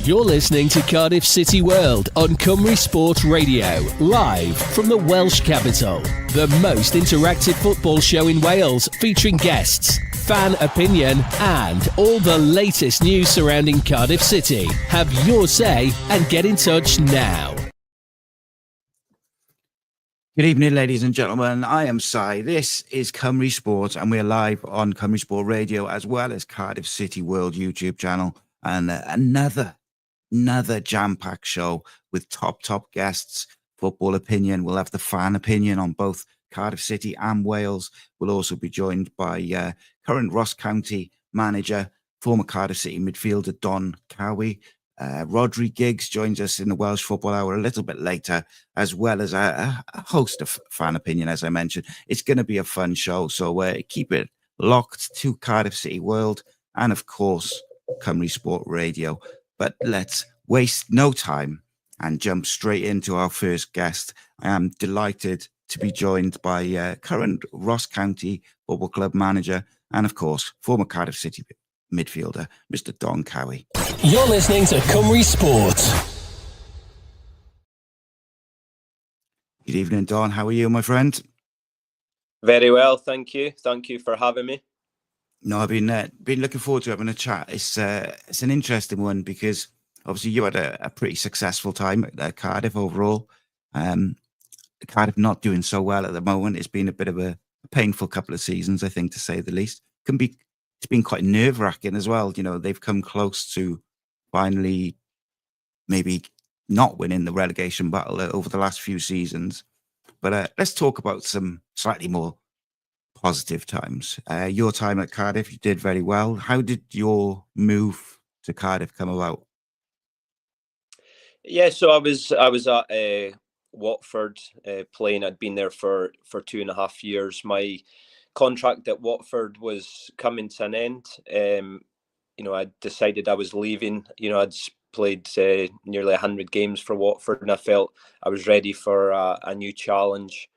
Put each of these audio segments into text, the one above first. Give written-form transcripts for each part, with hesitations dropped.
You're listening to Cardiff City World on Cymru Sport Radio, live from the Welsh capital. The most interactive football show in Wales, featuring guests, fan opinion, and all the latest news surrounding Cardiff City. Have your say and get in touch now. Good evening, ladies and gentlemen. I am Si. This is Cymru Sport, and we're live on Cymru Sport Radio as well as Cardiff City World YouTube channel. And another jam-packed show with top guests, football opinion. We'll have the fan opinion on both Cardiff City and Wales. We'll also be joined by current Ross County manager, former Cardiff City midfielder Don Cowie. Rhodri Giggs joins us in the Welsh Football Hour a little bit later, as well as a host of fan opinion, as I mentioned. It's going to be a fun show, so keep it locked to Cardiff City World and, of course, Cymru Sport Radio. But let's waste no time and jump straight into our first guest. I am delighted to be joined by current Ross County Football Club manager and, of course, former Cardiff City midfielder, Mr. Don Cowie. You're listening to Cymru Sport. Good evening, Don. How are you, my friend? Very well, thank you. Thank you for having me. No, I've been looking forward to having a chat. It's an interesting one because obviously you had a pretty successful time at Cardiff overall. Cardiff not doing so well at the moment. It's been a bit of a painful couple of seasons, I think, to say the least. It's been quite nerve-wracking as well. You know, they've come close to finally maybe not winning the relegation battle over the last few seasons. But let's talk about some slightly more positive times. Your time at Cardiff, you did very well. How did your move to Cardiff come about? Yeah, so I was at Watford playing. I'd been there for 2.5 years. My contract at Watford was coming to an end. I decided I was leaving. I'd played nearly 100 games for Watford, and I felt I was ready for a new challenge.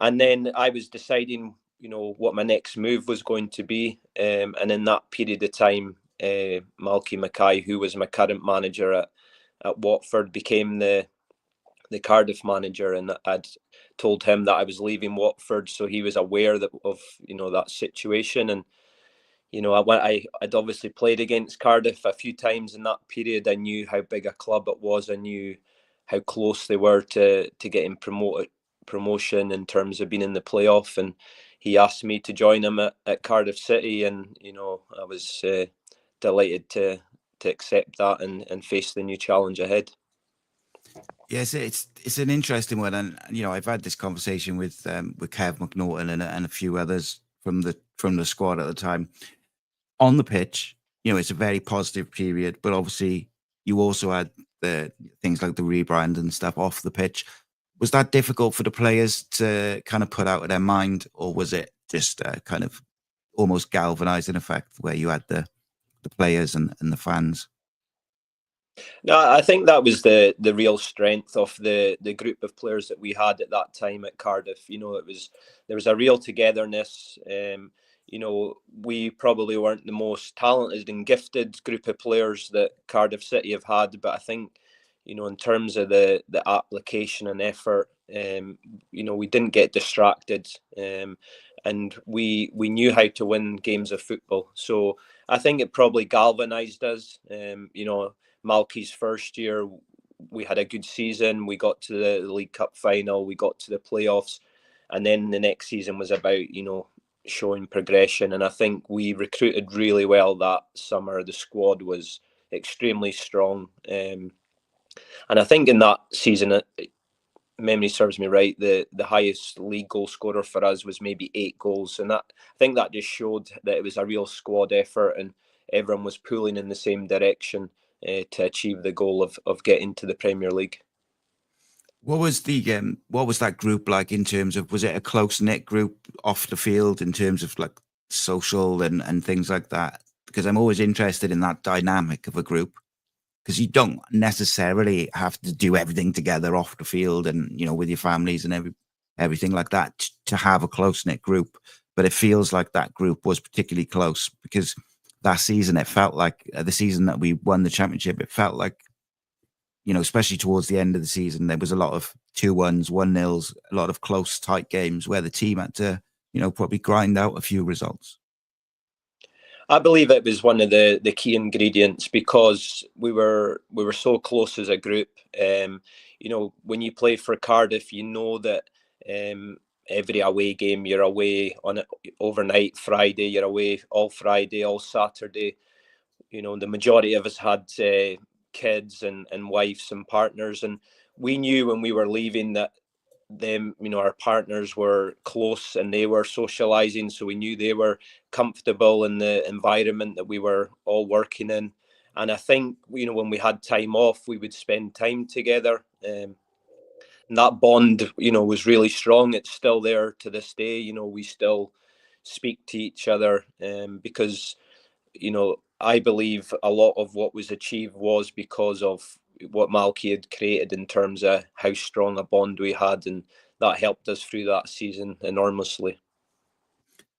And then I was deciding, what my next move was going to be. And in that period of time, Malky Mackay, who was my current manager at Watford, became the Cardiff manager, and I'd told him that I was leaving Watford, so he was aware of that situation. And I'd obviously played against Cardiff a few times in that period. I knew how big a club it was. I knew how close they were to getting promotion in terms of being in the playoff, and he asked me to join him at Cardiff City, and I was delighted to accept that and face the new challenge ahead. Yes, it's an interesting one, and I've had this conversation with Kev McNaughton and a few others from the squad at the time. On the pitch, it's a very positive period, but obviously you also had the things like the rebrand and stuff off the pitch. Was that difficult for the players to kind of put out of their mind, or was it just kind of almost galvanizing effect where you had the players and the fans? No, I think that was the real strength of the group of players that we had at that time at Cardiff. There was a real togetherness. We probably weren't the most talented and gifted group of players that Cardiff City have had, but I think, in terms of the application and effort, we didn't get distracted, and we knew how to win games of football. So I think it probably galvanized us. Malky's first year, we had a good season. We got to the League Cup final, we got to the playoffs, and then the next season was about, showing progression. And I think we recruited really well that summer. The squad was extremely strong. And I think in that season, memory serves me right, the highest league goal scorer for us was maybe 8 goals. And I think that just showed that it was a real squad effort and everyone was pulling in the same direction to achieve the goal of getting to the Premier League. What was that group like in terms of, was it a close-knit group off the field in terms of like social and things like that? Because I'm always interested in that dynamic of a group, because you don't necessarily have to do everything together off the field and, with your families and everything like that to have a close-knit group. But it feels like that group was particularly close, because that season, it felt like the season that we won the championship, it felt like, especially towards the end of the season, there was a lot of 2-1s, 1-0s, a lot of close, tight games where the team had to, probably grind out a few results. I believe it was one of the key ingredients because we were so close as a group. When you play for Cardiff, you know that every away game you're away on it overnight. Friday you're away all Friday, all Saturday. The majority of us had kids and wives and partners, and we knew when we were leaving that them, our partners were close and they were socializing, so we knew they were comfortable in the environment that we were all working in. And I think, when we had time off, we would spend time together. And that bond, was really strong. It's still there to this day. We still speak to each other because, I believe a lot of what was achieved was because of what Malky had created in terms of how strong a bond we had, and that helped us through that season enormously.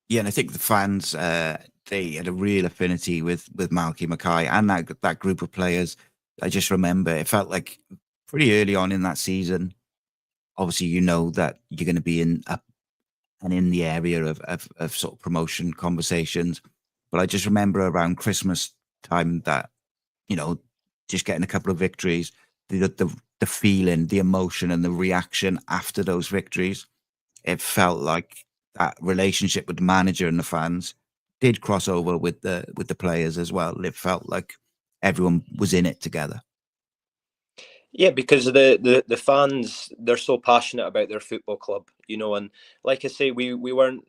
Yeah, and I think the fans, they had a real affinity with Malky Mackay and that group of players. I just remember it felt like pretty early on in that season, obviously, that you're going to be in the area of sort of promotion conversations. But I just remember around Christmas time that, just getting a couple of victories, the feeling, the emotion and the reaction after those victories, it felt like that relationship with the manager and the fans did cross over with the players as well. It felt like everyone was in it together. Yeah, because the fans, they're so passionate about their football club, and like I say, we weren't,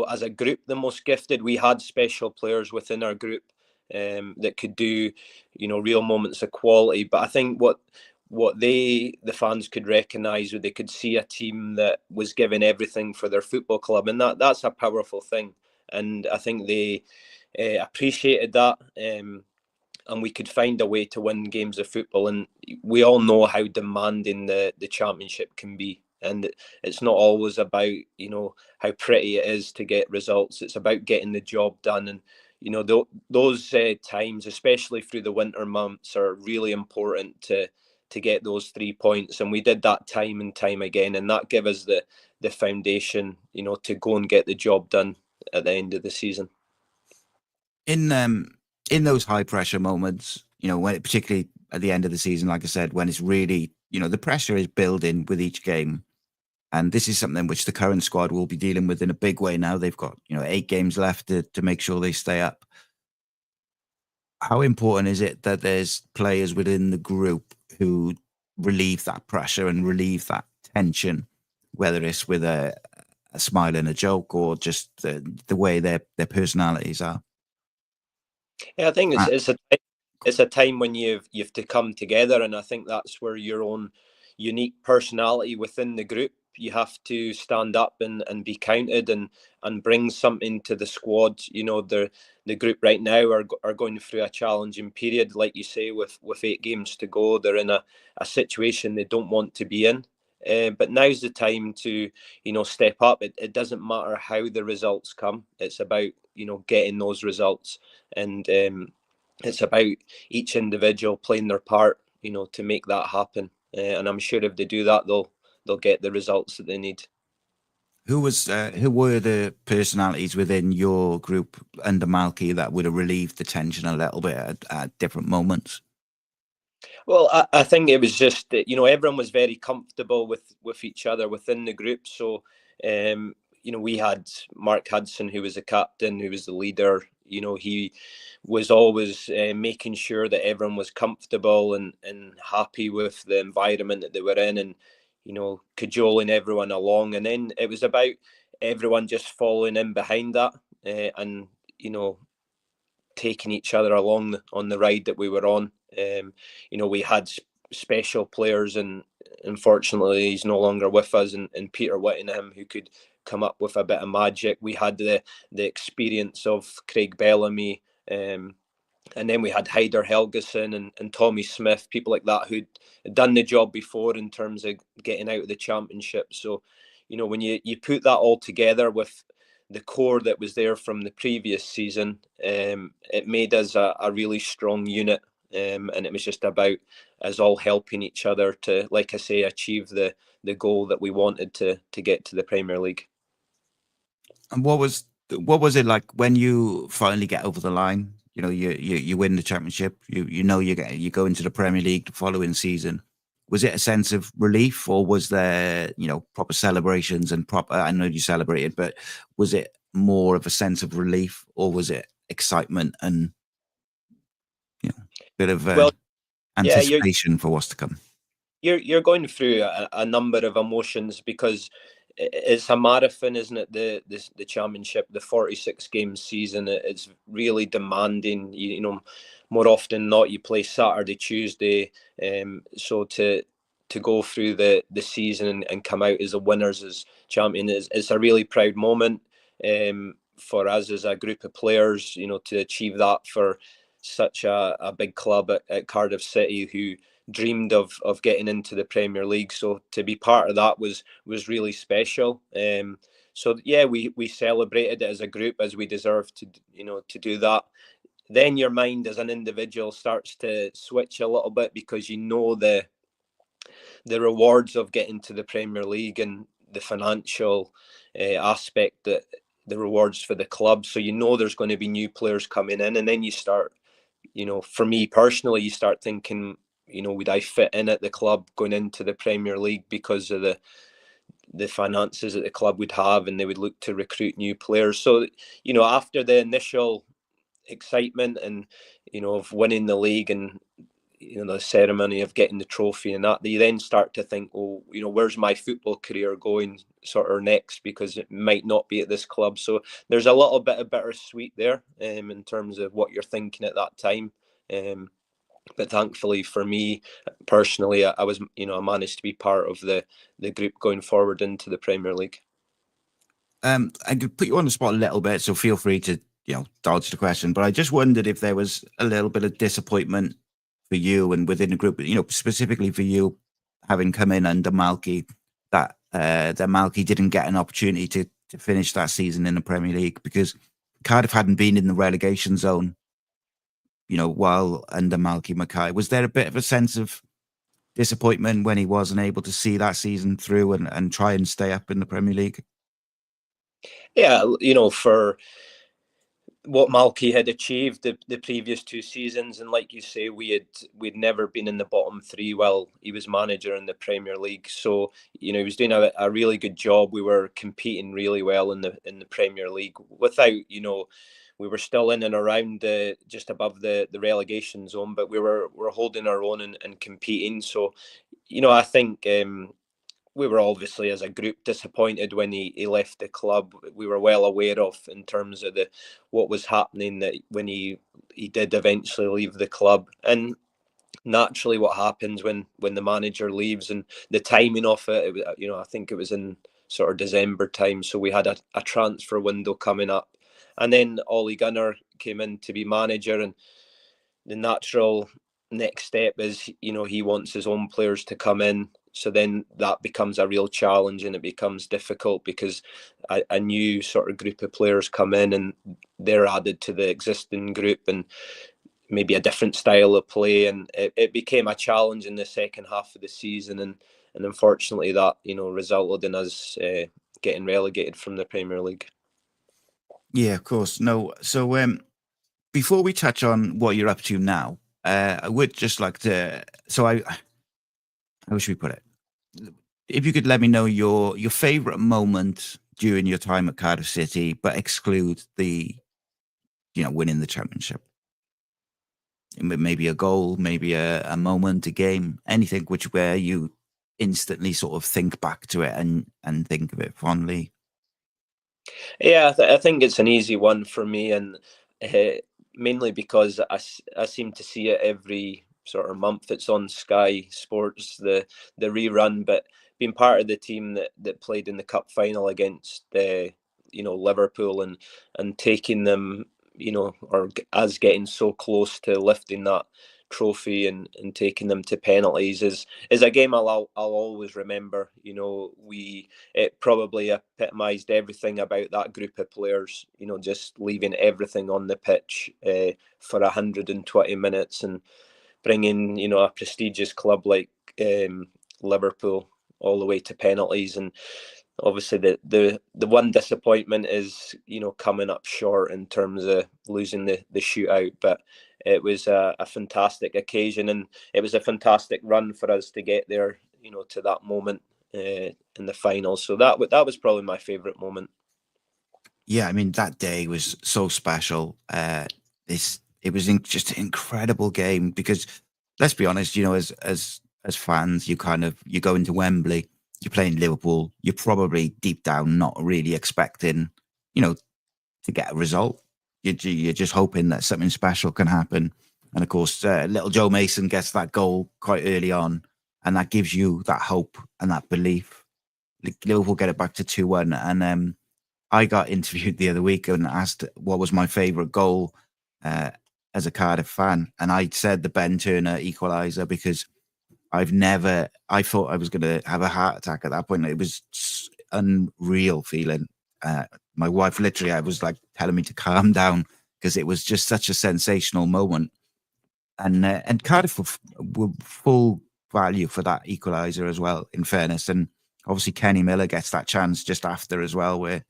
as a group, the most gifted. We had special players within our group that could do, real moments of quality. But I think what the fans could recognise, or they could see a team that was giving everything for their football club, and that's a powerful thing. And I think they appreciated that. And we could find a way to win games of football. And we all know how demanding the championship can be. And it's not always about, how pretty it is to get results. It's about getting the job done. And, those times, especially through the winter months, are really important to get those 3 points. And we did that time and time again. And that gave us the foundation, to go and get the job done at the end of the season. In those high pressure moments, when particularly at the end of the season, like I said, when it's really, the pressure is building with each game. And this is something which the current squad will be dealing with in a big way now. They've got, 8 games left to make sure they stay up. How important is it that there's players within the group who relieve that pressure and relieve that tension, whether it's with a smile and a joke or just the way their personalities are? Yeah, I think it's a time when you've to come together, and I think that's where your own unique personality within the group, you have to stand up and be counted and bring something to the squad. The group right now are going through a challenging period, like you say, with 8 games to go. They're in a situation they don't want to be in. But now's the time to, step up. It doesn't matter how the results come. It's about, getting those results. And it's about each individual playing their part, to make that happen. And I'm sure if they do that, they'll get the results that they need. Who were the personalities within your group under Malky that would have relieved the tension a little bit at different moments? Well, I think it was just that, everyone was very comfortable with each other within the group. So, we had Mark Hudson, who was the captain, who was the leader. He was always making sure that everyone was comfortable and happy with the environment that they were in, and, cajoling everyone along. And then it was about everyone just following in behind that and, taking each other along on the ride that we were on. We had special players, and unfortunately he's no longer with us, and Peter Whittingham, who could come up with a bit of magic. We had the experience of Craig Bellamy, and then we had Hyder Helgeson and Tommy Smith, people like that who'd done the job before in terms of getting out of the championship. So, when you put that all together with the core that was there from the previous season. It made us a really strong unit, and it was just about us all helping each other to, like I say, achieve the goal that we wanted to get to the Premier League. And what was it like when you finally get over the line? You know, you win the championship. You go into the Premier League the following season. Was it a sense of relief, or was there proper celebrations and proper? I know you celebrated, but was it more of a sense of relief, or was it excitement and a bit of anticipation for what's to come? You're going through a number of emotions because it's a marathon, isn't it? The championship, the 46 game season, it's really demanding. More often than not, you play Saturday, Tuesday, so to go through the season and come out as the winners, as champion, it's a really proud moment for us as a group of players. To achieve that for such a big club at Cardiff City, who dreamed of getting into the Premier League. So to be part of that was really special. So yeah, we celebrated it as a group, as we deserve to do that. Then your mind as an individual starts to switch a little bit, because the rewards of getting to the Premier League and the financial aspect, that the rewards for the club. So there's going to be new players coming in, and then you start, for me personally, you start thinking, would I fit in at the club going into the Premier League, because of the finances that the club would have, and they would look to recruit new players. So, after the initial excitement and, of winning the league and, the ceremony of getting the trophy and that, you then start to think, oh, where's my football career going sort of next, because it might not be at this club. So there's a little bit of bittersweet there in terms of what you're thinking at that time. But thankfully for me personally, I was, I managed to be part of the group going forward into the Premier League. I could put you on the spot a little bit, so feel free to, dodge the question. But I just wondered if there was a little bit of disappointment for you and within the group, specifically for you, having come in under Malky, that Malky didn't get an opportunity to finish that season in the Premier League, because Cardiff hadn't been in the relegation zone, while under Malky Mackay. Was there a bit of a sense of disappointment when he wasn't able to see that season through and try and stay up in the Premier League? Yeah, for what Malky had achieved the previous two seasons, and like you say, we'd never been in the bottom three while he was manager in the Premier League. So he was doing a really good job. We were competing really well in the Premier League. Without we were still in and around just above the relegation zone, but we were holding our own and competing. So I think we were obviously as a group disappointed when he left the club. We were well aware of in terms of what was happening, that when he did eventually leave the club. And naturally what happens when the manager leaves, and the timing of it, I think it was in sort of December time, so we had a transfer window coming up, and then Ollie Gunnar came in to be manager, and the natural next step is he wants his own players to come in. So then that becomes a real challenge, and it becomes difficult, because a new sort of group of players come in and they're added to the existing group, and maybe a different style of play. And it became a challenge in the second half of the season. And unfortunately that, resulted in us getting relegated from the Premier League. Yeah, of course. No. So before we touch on what you're up to now, I would just like to, how should we put it? If you could let me know your favorite moment during your time at Cardiff City, but exclude the, winning the championship. Maybe a goal, maybe a moment, a game, anything where you instantly sort of think back to it and think of it fondly. Yeah, I think it's an easy one for me, and mainly because I seem to see it every sort of month. It's on Sky Sports, the rerun, but being part of the team that played in the cup final against Liverpool, and taking them, or us getting so close to lifting that trophy and taking them to penalties is a game I'll always remember. You know, it probably epitomised everything about that group of players. You know, just leaving everything on the pitch for 120 minutes and bringing, you know, a prestigious club like Liverpool all the way to penalties. And obviously the one disappointment is, you know, coming up short in terms of losing the shootout, but it was a fantastic occasion, and it was a fantastic run for us to get there, you know, to that moment in the final. So that was probably my favourite moment. Yeah, I mean, that day was so special. It was just an incredible game because, let's be honest, you know, as fans, you go into Wembley, you're playing Liverpool, you're probably deep down not really expecting, you know, to get a result. You're just hoping that something special can happen. And of course, little Joe Mason gets that goal quite early on, and that gives you that hope and that belief. Liverpool get it back to 2-1, and I got interviewed the other week and asked what was my favourite goal as a Cardiff fan, and I said the Ben Turner equaliser because I thought I was going to have a heart attack at that point. It was unreal feeling. My wife literally, I was like telling me to calm down because it was just such a sensational moment. And Cardiff were full value for that equaliser as well, in fairness. And obviously Kenny Miller gets that chance just after as well, where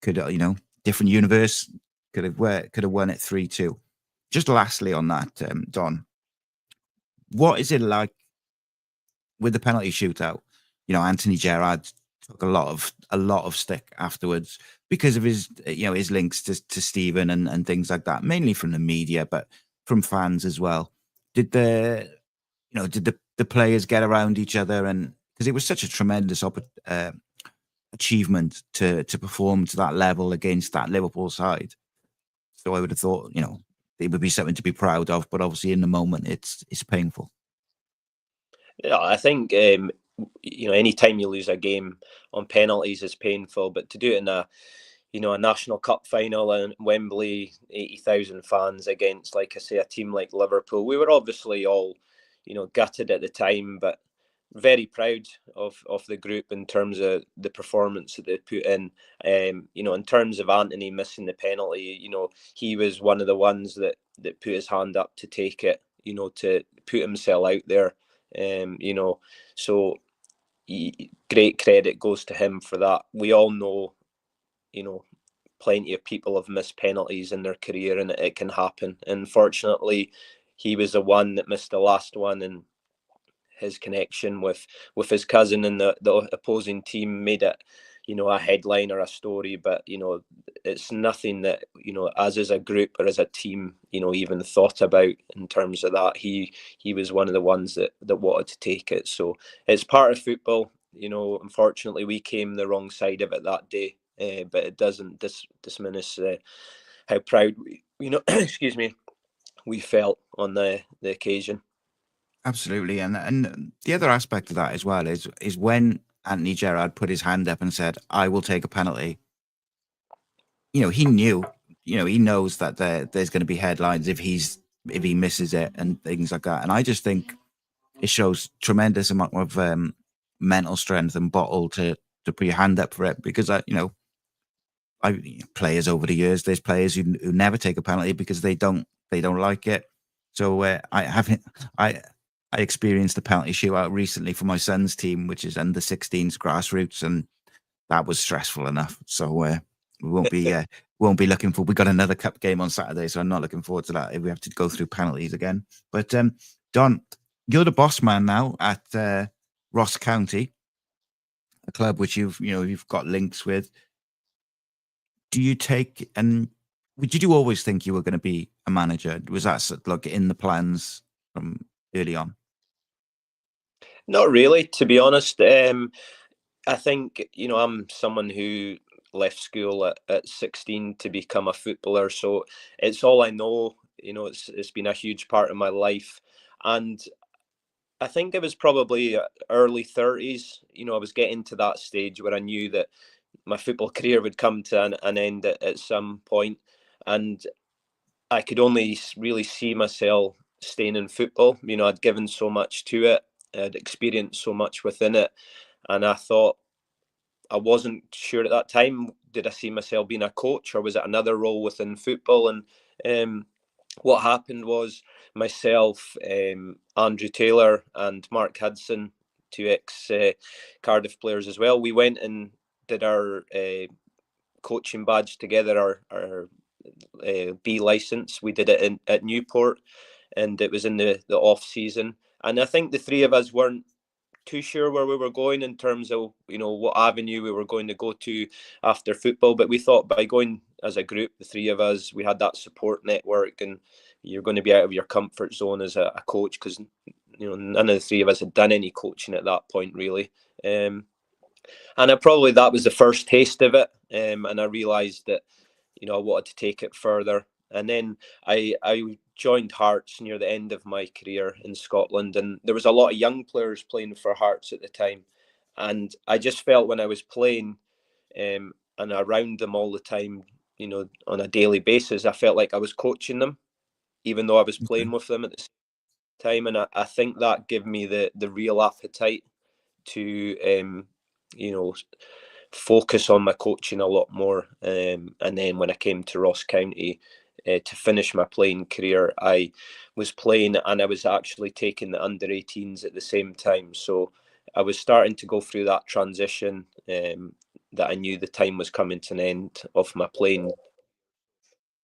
you know, different universe, could have won it 3-2. Just lastly on that, Don, what is it like with the penalty shootout? You know, Anthony Gerrard took a lot of stick afterwards because of his, you know, his links to Stephen and things like that, mainly from the media, but from fans as well. Did the players get around each other? And because it was such a tremendous achievement to perform to that level against that Liverpool side. So I would have thought, you know, it would be something to be proud of, but obviously in the moment it's painful. Yeah, I think you know, anytime you lose a game on penalties is painful, but to do it in a National Cup final in Wembley, 80,000 fans against, like I say, a team like Liverpool, we were obviously all, you know, gutted at the time, but very proud of the group in terms of the performance that they put in. You know, in terms of Anthony missing the penalty, you know, he was one of the ones that put his hand up to take it, you know, to put himself out there. You know, so great credit goes to him for that. We all know, you know, plenty of people have missed penalties in their career, and it can happen. Unfortunately, he was the one that missed the last one, and his connection with his cousin and the opposing team made it, you know, a headline or a story. But, you know, it's nothing that, you know, us as a group or as a team, you know, even thought about in terms of that. He was one of the ones that wanted to take it. So it's part of football. You know, unfortunately, we came the wrong side of it that day, but it doesn't diminish how proud we, you know, excuse me, we felt on the occasion. Absolutely. And the other aspect of that as well is when Anthony Gerrard put his hand up and said, I will take a penalty. You know, he knew, you know, he knows that there's going to be headlines if he misses it and things like that. And I just think it shows tremendous amount of mental strength and bottle to put your hand up for it, because players over the years, there's players who never take a penalty because they don't like it. So I experienced a penalty shootout recently for my son's team, which is under 16s grassroots, and that was stressful enough. So we won't be looking for. We got another cup game on Saturday, so I'm not looking forward to that if we have to go through penalties again. But Don, you're the boss man now at Ross County, a club which you've got links with. Do you take, and did you always think you were going to be a manager? Was that like in the plans from early on? Not really, to be honest. I think, you know, I'm someone who left school at 16 to become a footballer, so it's all I know. You know, it's been a huge part of my life, and I think it was probably early 30s. You know, I was getting to that stage where I knew that my football career would come to an end at some point, and I could only really see myself staying in football. You know, I'd given so much to it, I'd experienced so much within it, and I thought, I wasn't sure at that time, did I see myself being a coach, or was it another role within football? And what happened was myself, Andrew Taylor and Mark Hudson, two ex-Cardiff players as well, we went and did our coaching badge together, our B licence. We did it at Newport, and it was in the off season. And I think the three of us weren't too sure where we were going in terms of, you know, what avenue we were going to go to after football. But we thought by going as a group, the three of us, we had that support network, and you're going to be out of your comfort zone as a coach, because, you know, none of the three of us had done any coaching at that point, really. And probably that was the first taste of it. And I realised that, you know, I wanted to take it further. And then I joined Hearts near the end of my career in Scotland, and there was a lot of young players playing for Hearts at the time. And I just felt when I was playing and around them all the time, you know, on a daily basis, I felt like I was coaching them, even though I was playing with them at the same time. And I think that gave me the real appetite to, you know, focus on my coaching a lot more. And then when I came to Ross County to finish my playing career, I was playing and I was actually taking the under 18s at the same time. So I was starting to go through that transition, that I knew the time was coming to an end of my playing.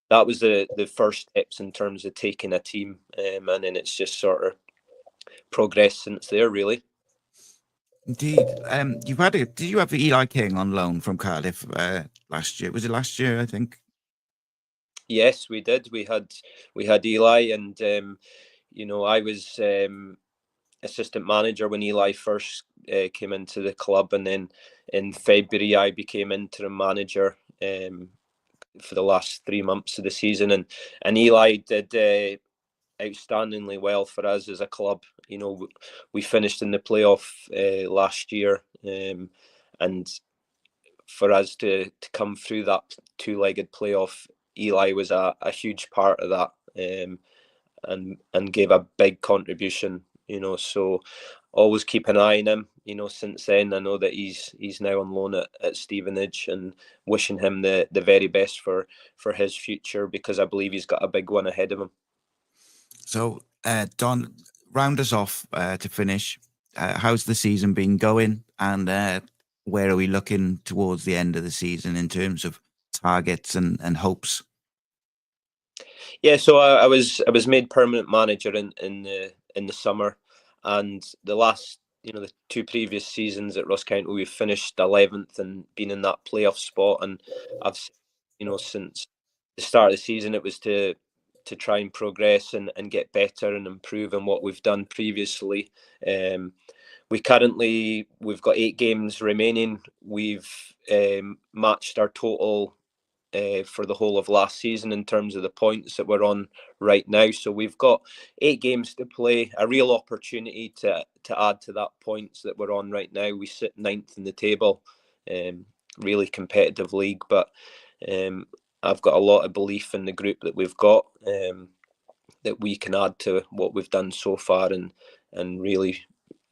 That was the first steps in terms of taking a team, and then it's just sort of progressed since there, really. Indeed. Did you have Eli King on loan from Cardiff last year? Was it last year, I think? Yes, we did. We had Eli, and you know, I was assistant manager when Eli first came into the club, and then in February I became interim manager for the last 3 months of the season, and Eli did outstandingly well for us as a club. You know, we finished in the playoff last year, and for us to come through that two-legged playoff, Eli was a huge part of that, and gave a big contribution. You know, so always keep an eye on him. You know, since then I know that he's now on loan at Stevenage, and wishing him the very best for his future, because I believe he's got a big one ahead of him. So, Don, round us off to finish. How's the season been going, and where are we looking towards the end of the season in terms of targets and hopes? Yeah, so I was made permanent manager in the summer, and the last, you know, the two previous seasons at Ross County, we've finished 11th and been in that playoff spot. And I've, you know, since the start of the season, it was to try and progress and get better and improve on what we've done previously. We've got 8 games remaining. We've matched our total for the whole of last season in terms of the points that we're on right now. So we've got 8 games to play, a real opportunity to add to that points that we're on right now. We sit 9th in the table, really competitive league, but I've got a lot of belief in the group that we've got, that we can add to what we've done so far, and really,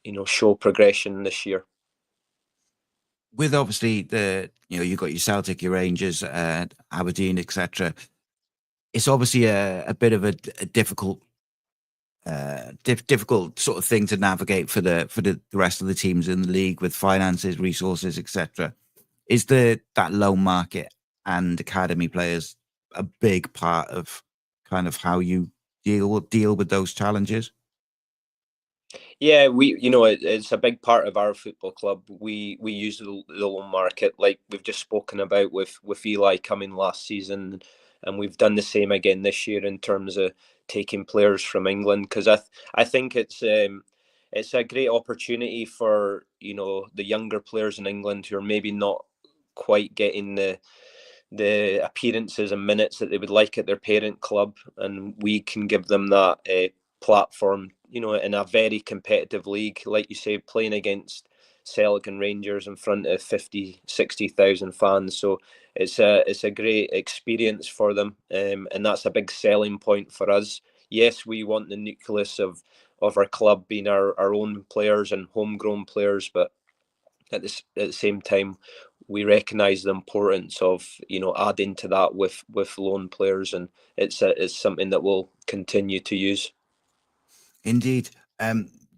you know, show progression this year. With obviously you've got your Celtic, your Rangers, Aberdeen, etc. It's obviously a bit of a difficult, difficult sort of thing to navigate for the rest of the teams in the league, with finances, resources, etc. Is that loan market and academy players a big part of kind of how you deal with those challenges? Yeah, it's a big part of our football club. We use the loan market, like we've just spoken about with Eli coming last season, and we've done the same again this year in terms of taking players from England, because I think it's a great opportunity for, you know, the younger players in England who are maybe not quite getting the appearances and minutes that they would like at their parent club, and we can give them that platform, you know, in a very competitive league, like you say, playing against Celtic and Rangers in front of 50,000-60,000 fans. So it's a great experience for them, and that's a big selling point for us. yes, we want the nucleus of our club being our own players and homegrown players, but at the same time, we recognise the importance of adding to that with loan players, and it's something that we'll continue to use. Indeed.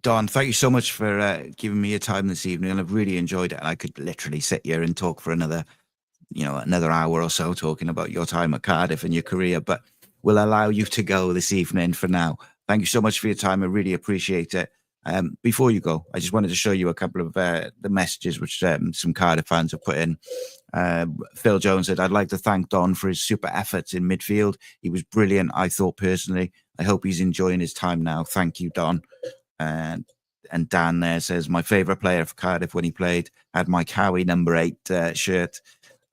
Don, thank you so much for giving me your time this evening, and I've really enjoyed it. And I could literally sit here and talk for another hour or so talking about your time at Cardiff and your career, but we'll allow you to go this evening for now. Thank you so much for your time. I really appreciate it. Before you go, I just wanted to show you a couple of the messages which some Cardiff fans have put in. Phil Jones said, "I'd like to thank Don for his super efforts in midfield. He was brilliant, I thought personally. I hope he's enjoying his time now. Thank you, Don." And Dan there says, "My favourite player for Cardiff when he played had my Cowie number 8 shirt."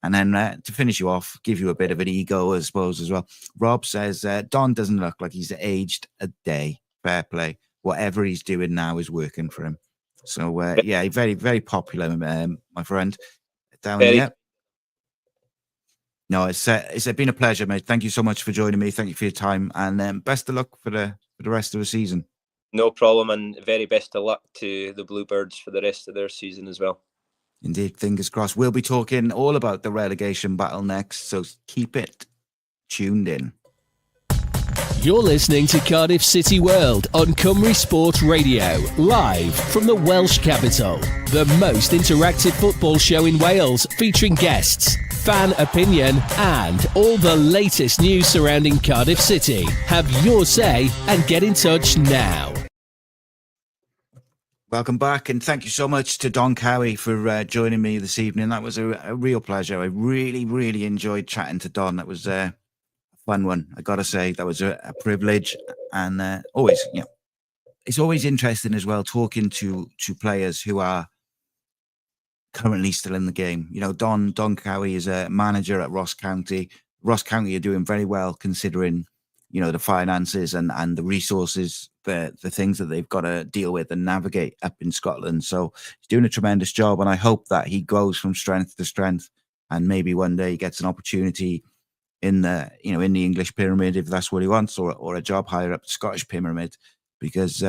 And then to finish you off, give you a bit of an ego, I suppose, as well. Rob says, "Don doesn't look like he's aged a day. Fair play. Whatever he's doing now is working for him." So, yeah, very, very popular, my friend. Down here. No, it's been a pleasure, mate. Thank you so much for joining me. Thank you for your time. And best of luck for the rest of the season. No problem. And very best of luck to the Bluebirds for the rest of their season as well. Indeed, fingers crossed. We'll be talking all about the relegation battle next, so keep it tuned in. You're listening to Cardiff City World on Cymru Sport Radio, live from the Welsh capital. The most interactive football show in Wales, featuring guests, fan opinion, and all the latest news surrounding Cardiff City. Have your say and get in touch now. Welcome back, and thank you so much to Don Cowie for joining me this evening. That was a real pleasure. I really, really enjoyed chatting to Don. That was a fun one, I got to say. That was a privilege, and always, it's always interesting as well talking to players who are currently still in the game. Don Cowie is a manager at Ross County. Ross County are doing very well considering the finances and the resources, the things that they've got to deal with and navigate up in Scotland. So he's doing a tremendous job, and I hope that he goes from strength to strength, and maybe one day he gets an opportunity in the in the English pyramid if that's what he wants, or a job higher up the Scottish pyramid, because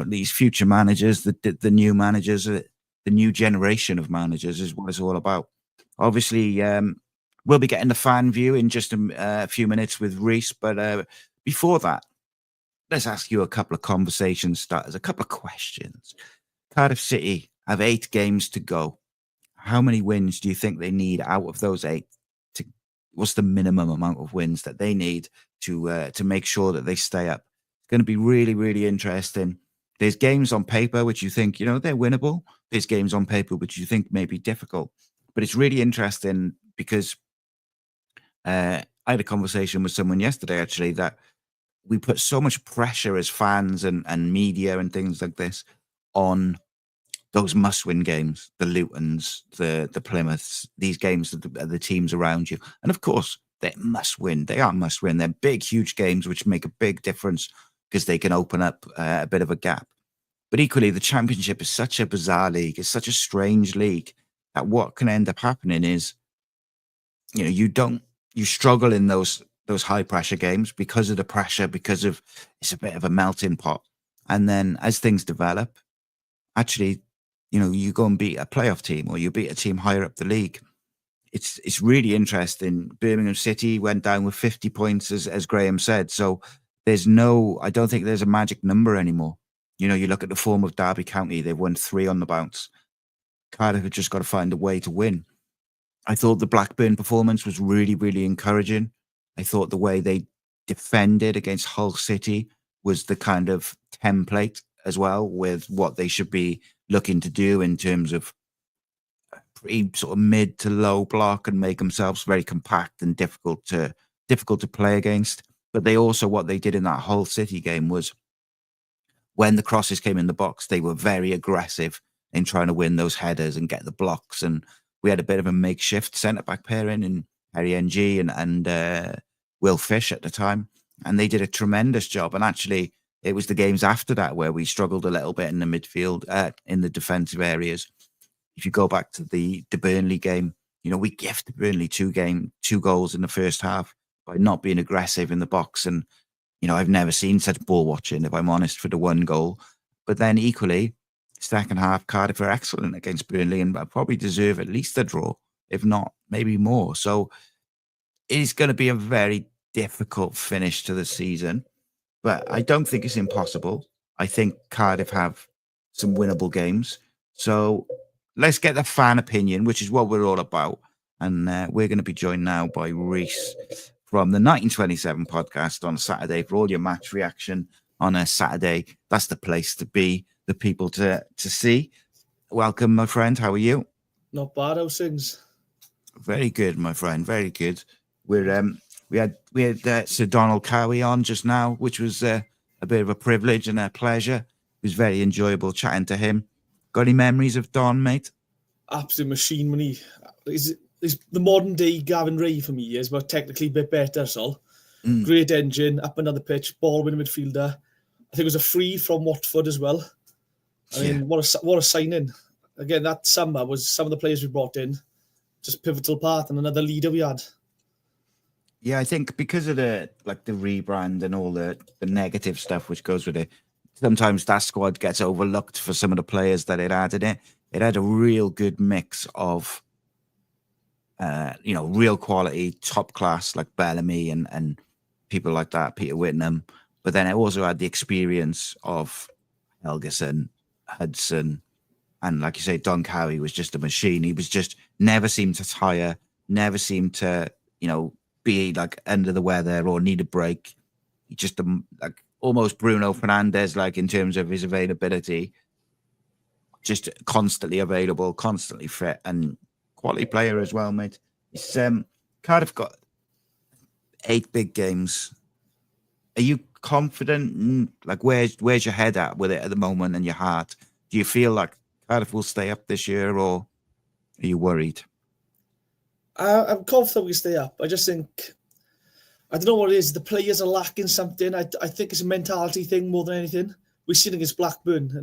these future managers, the new managers, the new generation of managers is what it's all about. Obviously, we'll be getting the fan view in just a few minutes with Rhys, but before that, let's ask you a couple of conversation starters, a couple of questions. Cardiff City have 8 games to go. How many wins do you think they need out of those 8? What's the minimum amount of wins that they need to make sure that they stay up? It's going to be really, really interesting. There's games on paper which you think, they're winnable. There's games on paper which you think may be difficult. But it's really interesting because I had a conversation with someone yesterday, actually, that we put so much pressure as fans and media and things like this on those must-win games, the Lutons, the Plymouths, these games that are the teams around you. And of course, they must win. They are must win. They're big, huge games which make a big difference because they can open up a bit of a gap. But equally, the Championship is such a bizarre league. It's such a strange league that what can end up happening is, you struggle in those high-pressure games because of the pressure, because of it's a bit of a melting pot. And then as things develop, actually, you go and beat a playoff team or you beat a team higher up the league. It's really interesting. Birmingham City went down with 50 points, as Graham said. So I don't think there's a magic number anymore. You look at the form of Derby County, they've won 3 on the bounce. Cardiff have just got to find a way to win. I thought the Blackburn performance was really, really encouraging. I thought the way they defended against Hull City was the kind of template as well with what they should be looking to do in terms of pretty sort of mid to low block and make themselves very compact and difficult to play against. But they also, what they did in that Hull City game was when the crosses came in the box, they were very aggressive in trying to win those headers and get the blocks. And we had a bit of a makeshift centre-back pairing in Harry NG and Will Fish at the time. And they did a tremendous job. And actually, it was the games after that where we struggled a little bit in the midfield, in the defensive areas. If you go back to the Burnley game, we gifted Burnley 2 goals in the first half by not being aggressive in the box. And I've never seen such ball watching, if I'm honest, for the one goal. But then equally, second half, Cardiff are excellent against Burnley and probably deserve at least a draw, if not maybe more. So it's going to be a very difficult finish to the season, but I don't think it's impossible. I think Cardiff have some winnable games. So let's get the fan opinion, which is what we're all about. And we're going to be joined now by Rhys from the 1927 podcast on Saturday for all your match reaction on a Saturday. That's the place to be, the people to see. Welcome, my friend. How are you? Not bad, how's things? Very good, my friend. Very good. We had Sir Don Cowie on just now, which was a bit of a privilege and a pleasure. It was very enjoyable chatting to him. Got any memories of Don, mate? Absolute machine when he's the modern day Gavin Ray for me is, but technically a bit better. So great engine, up and down the pitch, ball winning midfielder. I think it was a free from Watford as well. I mean, what a signing! Again, that summer was some of the players we brought in, just pivotal part, and another leader we had. Yeah, I think because of the rebrand and all the negative stuff which goes with it, sometimes that squad gets overlooked for some of the players that it had in it. It had a real good mix of, real quality, top class like Bellamy and people like that, Peter Whitnam. But then it also had the experience of Helgeson, Hudson, and like you say, Don Cowie was just a machine. He was just never seemed to tire, never seemed to, be like under the weather or need a break. He just like almost Bruno Fernandes, like in terms of his availability, just constantly available, constantly fit, and quality player as well, mate. It's, Cardiff got 8 big games. Are you confident? Like, where's your head at with it at the moment and your heart? Do you feel like Cardiff will stay up this year, or are you worried? I'm confident we stay up. I just think, I don't know what it is. The players are lacking something. I think it's a mentality thing more than anything. We've seen against Blackburn.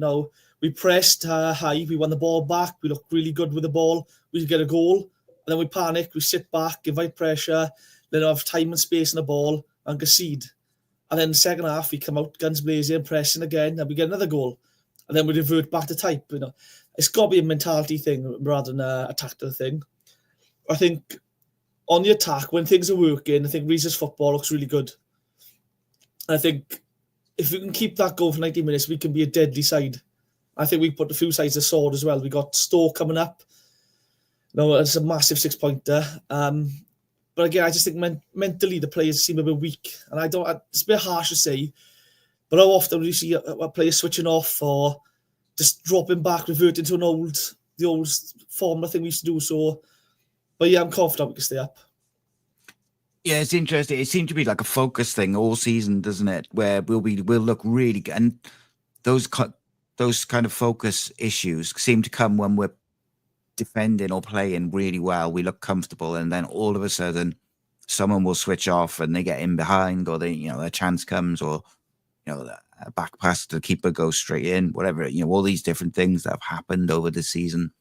We pressed high. We won the ball back. We looked really good with the ball. We get a goal, and then we panic. We sit back, invite pressure, then have time and space in the ball and concede. And then the second half, we come out guns blazing, pressing again, and we get another goal. And then we revert back to type. It's got to be a mentality thing rather than a tactical thing. I think on the attack, when things are working, I think Rhys's football looks really good. I think if we can keep that going for 90 minutes, we can be a deadly side. I think we put a few sides to sword as well. We got Stoke coming up. It's a massive 6-pointer. But again, I just think mentally the players seem a bit weak. And it's a bit harsh to say, but how often do you see a player switching off or just dropping back, reverting to the old formula thing we used to do? So, but yeah, I'm confident we can stay up. Yeah, it's interesting. It seemed to be like a focus thing all season, doesn't it? Where we'll look really good, and those kind of focus issues seem to come when we're defending or playing really well. We look comfortable, and then all of a sudden, someone will switch off and they get in behind, or a chance comes, or a back pass to the keeper goes straight in. Whatever, all these different things that have happened over the season.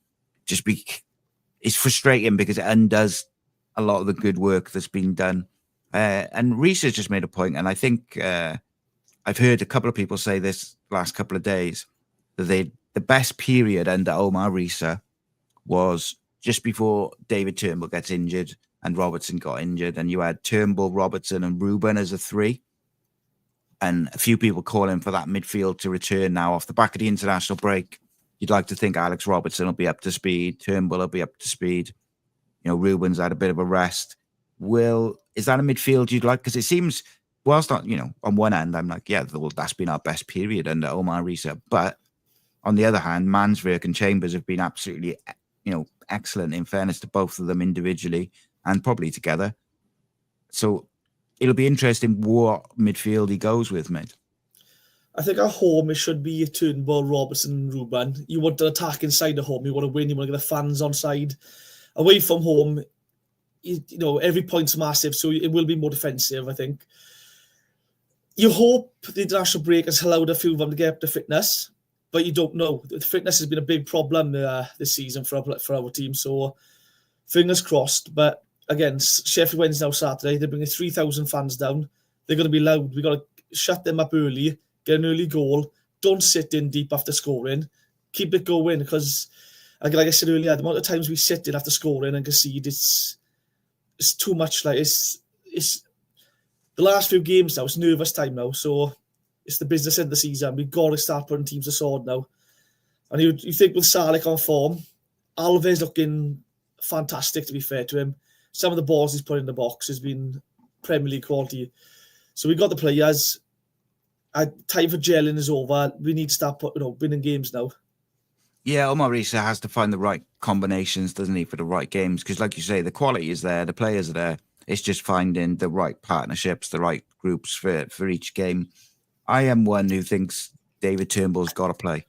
It's frustrating because it undoes a lot of the good work that's been done. And Rhys has just made a point, and I think I've heard a couple of people say this last couple of days, that the best period under Omar Risa was just before David Turnbull gets injured and Robertson got injured, and you had Turnbull, Robertson and Ruben as a 3. And a few people calling for that midfield to return now off the back of the international break. You'd like to think Alex Robertson will be up to speed, Turnbull will be up to speed. Ruben's had a bit of a rest. Is that a midfield you'd like? Because it seems, whilst not, on one hand, I'm like, yeah, well, that's been our best period under Omar Risa. But on the other hand, Mansverk and Chambers have been absolutely, excellent, in fairness to both of them individually and probably together. So it'll be interesting what midfield he goes with, mate. I think at home it should be Turnbull, Robertson and Ruben. You want to attack inside the home. You want to win. You want to get the fans on side. Away from home, every point's massive, so it will be more defensive, I think. You hope the international break has allowed a few of them to get up to fitness, but you don't know. The fitness has been a big problem this season for our team, so fingers crossed. But again, Sheffield Wednesday now Saturday, they're bringing 3,000 fans down. They're going to be loud. We've got to shut them up early, get an early goal, don't sit in deep after scoring, keep it going, because like I said earlier, the amount of times we sit in after scoring and concede, it's too much. Like it's the last few games now, it's nervous time now, so it's the business end of the season. We've got to start putting teams to sword now. And you think with Salek on form, Alves looking fantastic, to be fair to him. Some of the balls he's put in the box has been Premier League quality. So we got the players. Time for gelling is over. We need to start winning games now. Yeah, Omar Rhys has to find the right combinations, doesn't he, for the right games? Because like you say, the quality is there, the players are there. It's just finding the right partnerships, the right groups for each game. I am one who thinks David Turnbull's got to play.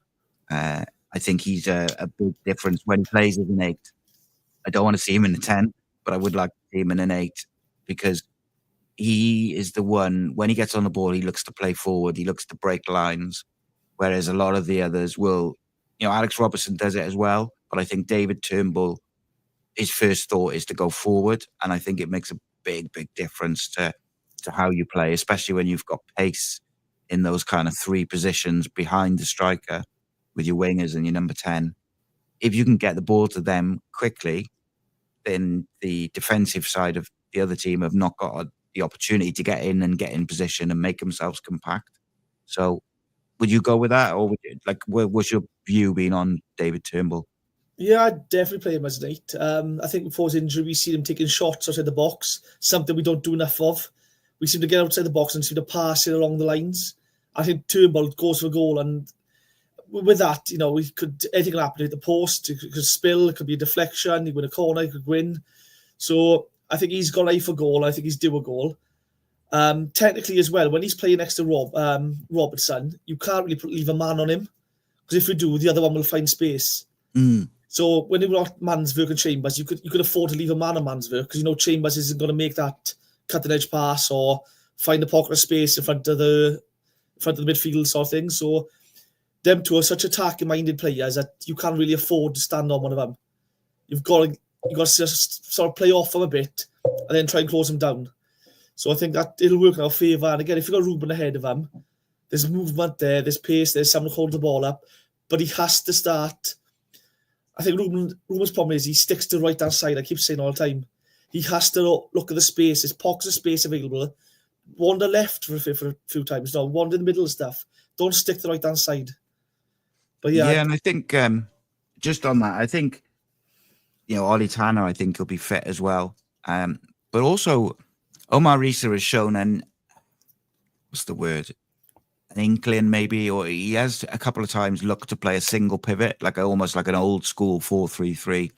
I think he's a big difference when he plays as an 8. I don't want to see him in a 10, but I would like to see him in an 8 because he is the one, when he gets on the ball, he looks to play forward, he looks to break lines, whereas a lot of the others will, Alex Robertson does it as well, but I think David Turnbull, his first thought is to go forward, and I think it makes a big, big difference to how you play, especially when you've got pace in those kind of 3 positions behind the striker with your wingers and your number 10. If you can get the ball to them quickly, then the defensive side of the other team have not got the opportunity to get in and get in position and make themselves compact. So would you go with that, or would you, what's your view being on David Turnbull? Yeah, I'd definitely play him as an 8. I think before his injury, we see him taking shots outside the box, something we don't do enough of. We seem to get outside the box and seem to pass it along the lines. I think Turnbull goes for a goal, and with that, anything can happen at the post. It could spill, it could be a deflection, he could win a corner, he could win. So I think he's got an eye for goal. I think he's due a goal. Technically as well, when he's playing next to Robertson, you can't really leave a man on him, because if you do, the other one will find space. So when you've got Mansverk and Chambers, you could afford to leave a man on Mansverk, because Chambers isn't going to make that cutting edge pass or find a pocket of space in front of the midfield sort of thing. So them two are such attacking minded players that you can't really afford to stand on one of them. You've got to just sort of play off them a bit and then try and close them down. So I think that it'll work in our favour. And again, if you've got Ruben ahead of him, there's movement there, there's pace, there's someone who holds the ball up, but he has to start. I think Ruben's problem is he sticks to the right hand side. I keep saying all the time. He has to look at the space. There's pockets of space available. Wander left for a few times. No, wander in the middle and stuff. Don't stick to the right hand side. But yeah, and I think just on that, I think Ollie Tanner, I think he'll be fit as well. But also Omar Rhys has shown an inkling maybe, or he has a couple of times looked to play a single pivot, almost like an old school 4-3-3,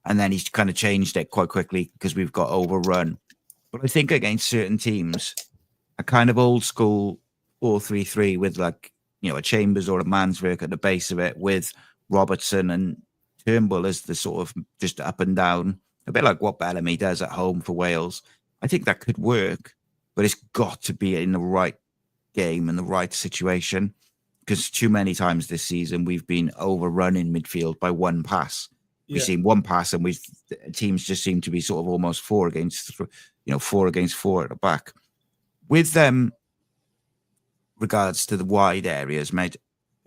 and then he's kind of changed it quite quickly because we've got overrun. But I think against certain teams, a kind of old school 4-3-3 with a Chambers or a Mansverk at the base of it, with Robertson and Turnbull as the sort of just up and down, a bit like what Bellamy does at home for Wales. I think that could work, but it's got to be in the right game and the right situation, because too many times this season we've been overrun in midfield by one pass. We've seen one pass and teams just seem to be sort of almost 4 against 4 at the back. With them, regards to the wide areas, mate,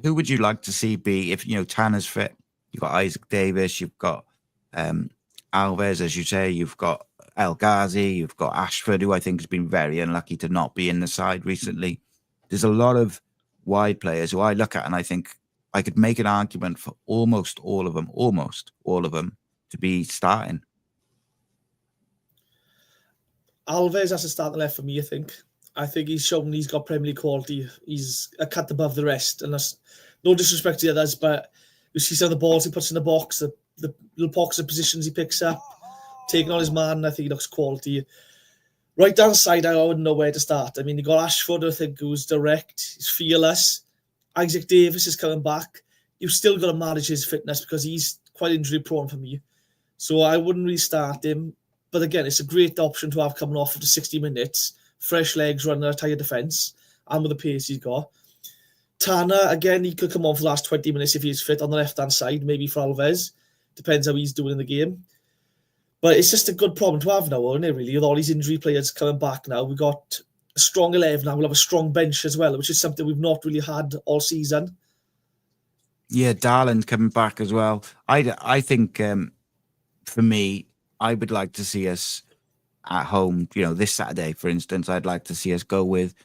who would you like to see be, if Tanner's fit? You've got Isaac Davis, you've got Alves, as you say, you've got El Ghazi, you've got Ashford, who I think has been very unlucky to not be in the side recently. There's a lot of wide players who I look at and I think I could make an argument for almost all of them to be starting. Alves has to start the left for me, I think. I think he's shown he's got Premier League quality. He's a cut above the rest. And that's no disrespect to the others, but you see some of the balls he puts in the box, the little pockets of positions he picks up, taking on his man, I think he looks quality. Right down side, I wouldn't know where to start. I mean, you got Ashford, I think, who's direct. He's fearless. Isaac Davis is coming back. You've still got to manage his fitness because he's quite injury prone for me. So I wouldn't really start him. But again, it's a great option to have coming off after 60 minutes. Fresh legs running a tight defence. And with the pace he's got. Tanner, again, he could come on for the last 20 minutes if he's fit on the left-hand side, maybe for Alves. Depends how he's doing in the game. But it's just a good problem to have now, isn't it, really? With all these injury players coming back now. We got a strong 11 now. We'll have a strong bench as well, which is something we've not really had all season. Yeah, Darland coming back as well. I think for me, I would like to see us at home, this Saturday, for instance, I'd like to see us go with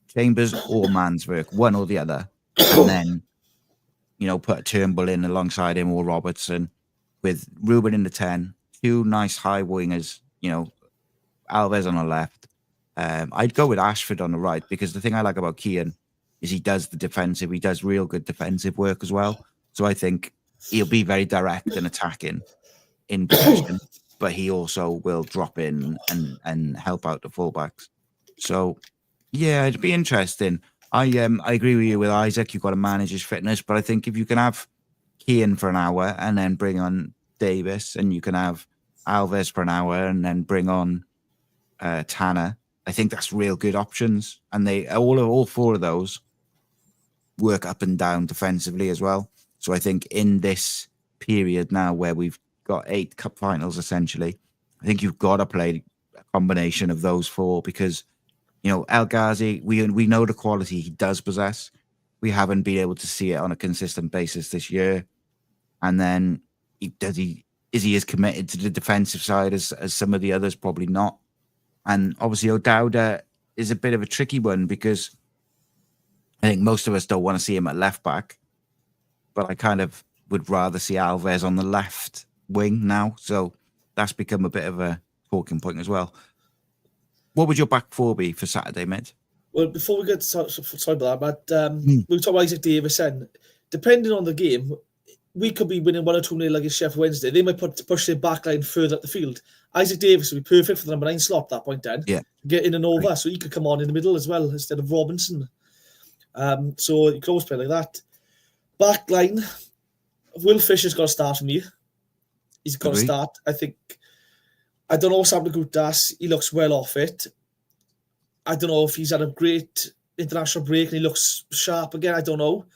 Chambers or Mansverk, one or the other. And then, put a Turnbull in alongside him or Robertson with Ruben in the 10, two nice high wingers, Alves on the left. I'd go with Ashford on the right because the thing I like about Keane is he does the defensive. He does real good defensive work as well. So I think he'll be very direct and attacking in possession, but he also will drop in and help out the fullbacks. So, yeah, it'd be interesting. I agree with you with Isaac. You've got to manage his fitness, but I think if you can have Keane for an hour and then bring on Davis, and you can have Alves for an hour and then bring on Tanner, I think that's real good options. And they all four of those work up and down defensively as well. So I think in this period now where we've got 8 cup finals essentially, I think you've got to play a combination of those four because El Ghazi, we know the quality he does possess. We haven't been able to see it on a consistent basis this year. And then is he as committed to the defensive side as some of the others? Probably not. And obviously O'Dowda is a bit of a tricky one because I think most of us don't want to see him at left back, but I kind of would rather see Alves on the left wing now. So that's become a bit of a talking point as well. What would your back four be for Saturday, mate? Well, before we get sorry about that, but we talk about Isaac Davis, and depending on the game, we could be winning 1 or 2 nil against Sheffield Wednesday. They might push their back line further up the field. Isaac Davis would be perfect for the number 9 slot at that point then. Yeah. Get in and over, right. So he could come on in the middle as well instead of Robinson. So you could always play like that. Back line, Will Fisher's got to start for me. He's got to start. I don't know what's happened to Gutas. He looks well off it. I don't know if he's had a great international break and he looks sharp again. I don't know.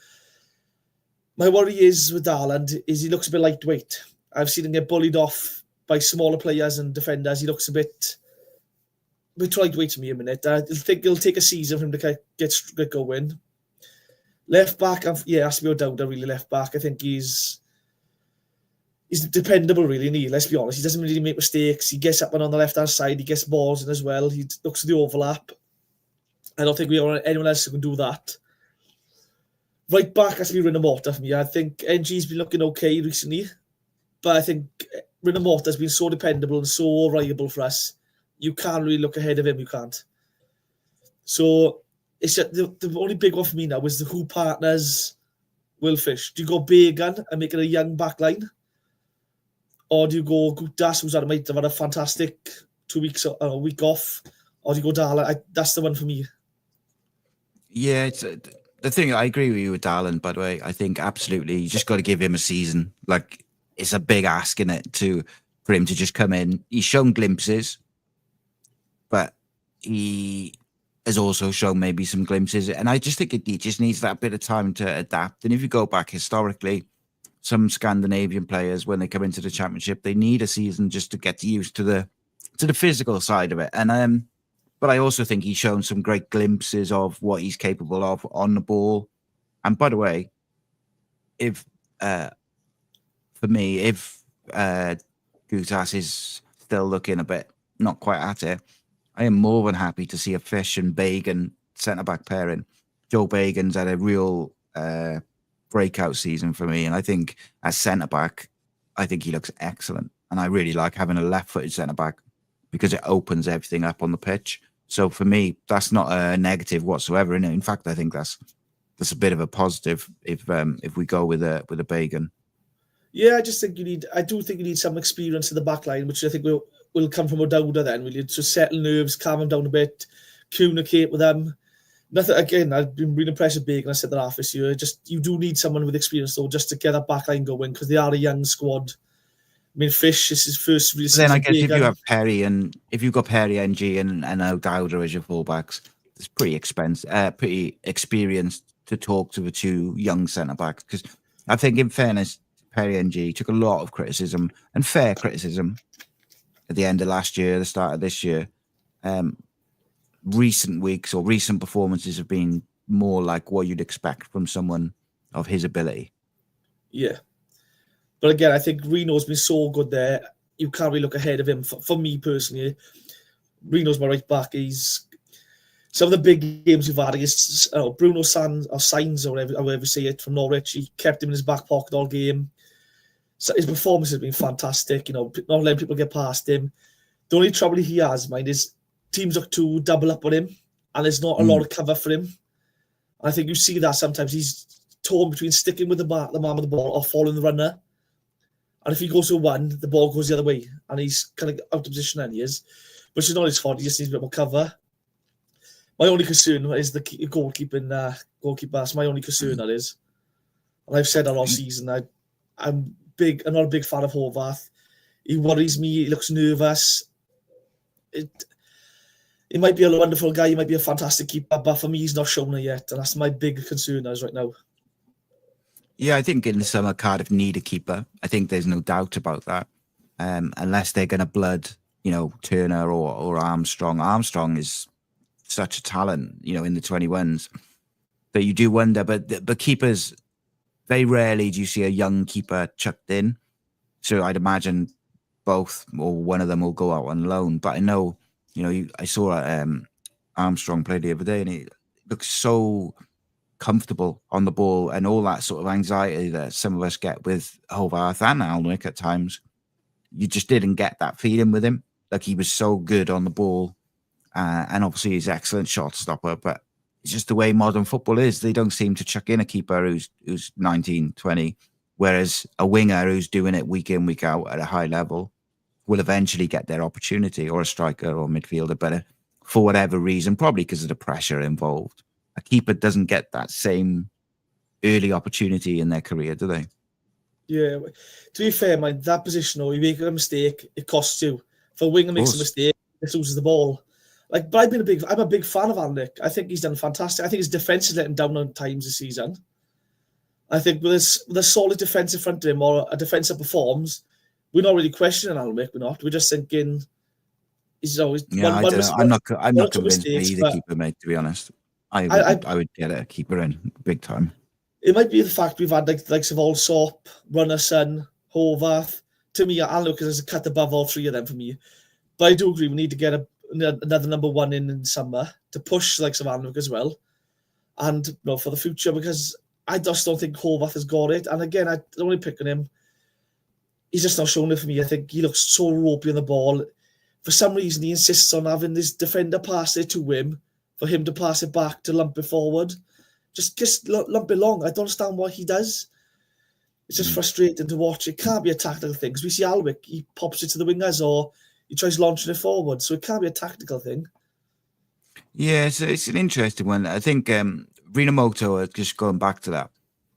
My worry is with Darland is he looks a bit lightweight. I've seen him get bullied off by smaller players and defenders. He looks a bit lightweight to me a minute. I think it'll take a season for him to get going. Left back, has to be O'Dowda, really left back. I think he's dependable, really, and let's be honest. He doesn't really make mistakes. He gets up and on the left-hand side. He gets balls in as well. He looks at the overlap. I don't think we have anyone else who can do that. Right back has to be Rinomhota for me. I think NG's been looking okay recently, but I think Rinomhota has been so dependable and so reliable for us. You can't really look ahead of him. You can't. So it's just, the only big one for me now is who partners Will Fish. Do you go Bagan and make it a young back line? Or do you go Gutas, who's might have had a fantastic 2 weeks, a week off? Or do you go Darland? That's the one for me. Yeah, it's the thing. I agree with you with Darland, by the way. I think absolutely you just got to give him a season. Like, it's a big ask in it for him to just come in. He's shown glimpses, but he has also shown maybe some glimpses. And I just think he just needs that bit of time to adapt. And if you go back historically, some Scandinavian players, when they come into the championship, they need a season just to get used to the physical side of it. And but I also think he's shown some great glimpses of what he's capable of on the ball. And by the way, if for me, if Gutas is still looking a bit not quite at it, I am more than happy to see a Fish and Bagan centre-back pairing. Joe Bagan's had a real breakout season for me, and I think as centre-back, I think he looks excellent. And I really like having a left-footed centre-back because it opens everything up on the pitch. So for me, that's not a negative whatsoever. And in fact, I think that's a bit of a positive if we go with a Bagan. Yeah, I just think I do think you need some experience in the back line, which I think will come from O'Dowda then, really, to settle nerves, calm them down a bit, communicate with them. Nothing, again, I've been really impressed with Bagan. I said that half this year. You do need someone with experience, though, just to get that back line going, because they are a young squad. I mean, Fish is his first real season. Then I guess if you have Perry if you've got Perry, NG, and O'Dowda as your fullbacks, it's pretty experienced to talk to the two young centre backs. Because I think, in fairness, Perry NG took a lot of criticism, and fair criticism, at the end of last year, the start of this year. recent weeks or recent performances have been more like what you'd expect from someone of his ability. Yeah. But again, I think Reno's been so good there. You can't really look ahead of him. For me personally, Reno's my right back. He's some of the big games we've had against Bruno Signs or whatever, however you say it, from Norwich. He kept him in his back pocket all game. So his performance has been fantastic. Not letting people get past him. The only trouble he has, mind, is teams look to double up on him, and there's not a lot of cover for him. And I think you see that sometimes he's torn between sticking with the man with the ball or following the runner. And if he goes to one, the ball goes the other way, and he's kind of out of position, and he is, which is not his fault. He just needs a bit more cover. My only concern is the goalkeeper. That's my only concern, that is. And I've said that all season. I'm not a big fan of Horvath. He worries me. He looks nervous. He might be a wonderful guy. He might be a fantastic keeper, but for me, he's not shown it yet. And that's my big concern as right now. Yeah, I think in the summer, Cardiff need a keeper. I think there's no doubt about that. Unless they're going to blood, Turner or Armstrong. Armstrong is such a talent, in the 21s. But you do wonder, but keepers, very rarely do you see a young keeper chucked in. So I'd imagine both or one of them will go out on loan. But I know, I saw Armstrong play the other day, and he looks so comfortable on the ball, and all that sort of anxiety that some of us get with Horvath and Alnwick at times. You just didn't get that feeling with him. Like, he was so good on the ball, and obviously he's an excellent shot stopper, but it's just the way modern football is. They don't seem to chuck in a keeper who's 19, 20, whereas a winger who's doing it week in, week out at a high level will eventually get their opportunity, or a striker or midfielder. But for whatever reason, probably because of the pressure involved, a keeper doesn't get that same early opportunity in their career, do they? Yeah. To be fair, man, that position, you make a mistake, it costs you. If a winger makes a mistake, it loses the ball. But I'm a big fan of Alnwick. I think he's done fantastic. I think his defence has let him down on times this season. I think with a solid defence in front of him, or a defence that performs, we're not really questioning Alnwick. We're just thinking he's always. Yeah, I'm not convinced by either keeper, mate. To be honest, I would get a keeper in big time. It might be the fact we've had likes of Allsop, Runnerson, Horvath. To me, Alnwick is a cut above all three of them for me. But I do agree we need to get another number one in summer to push likes of Alnwick as well, and for the future, because I just don't think Horvath has got it. And again, I only pick on him. He's just not shown it for me. I think he looks so ropey on the ball. For some reason, he insists on having this defender pass it to him for him to pass it back to lump it forward. Just lump it long. I don't understand what he does. It's just frustrating to watch. It can't be a tactical thing, because we see Alnwick, he pops it to the wingers or he tries launching it forward. So it can't be a tactical thing. Yeah, it's an interesting one. I think Rinomoto, just going back to that,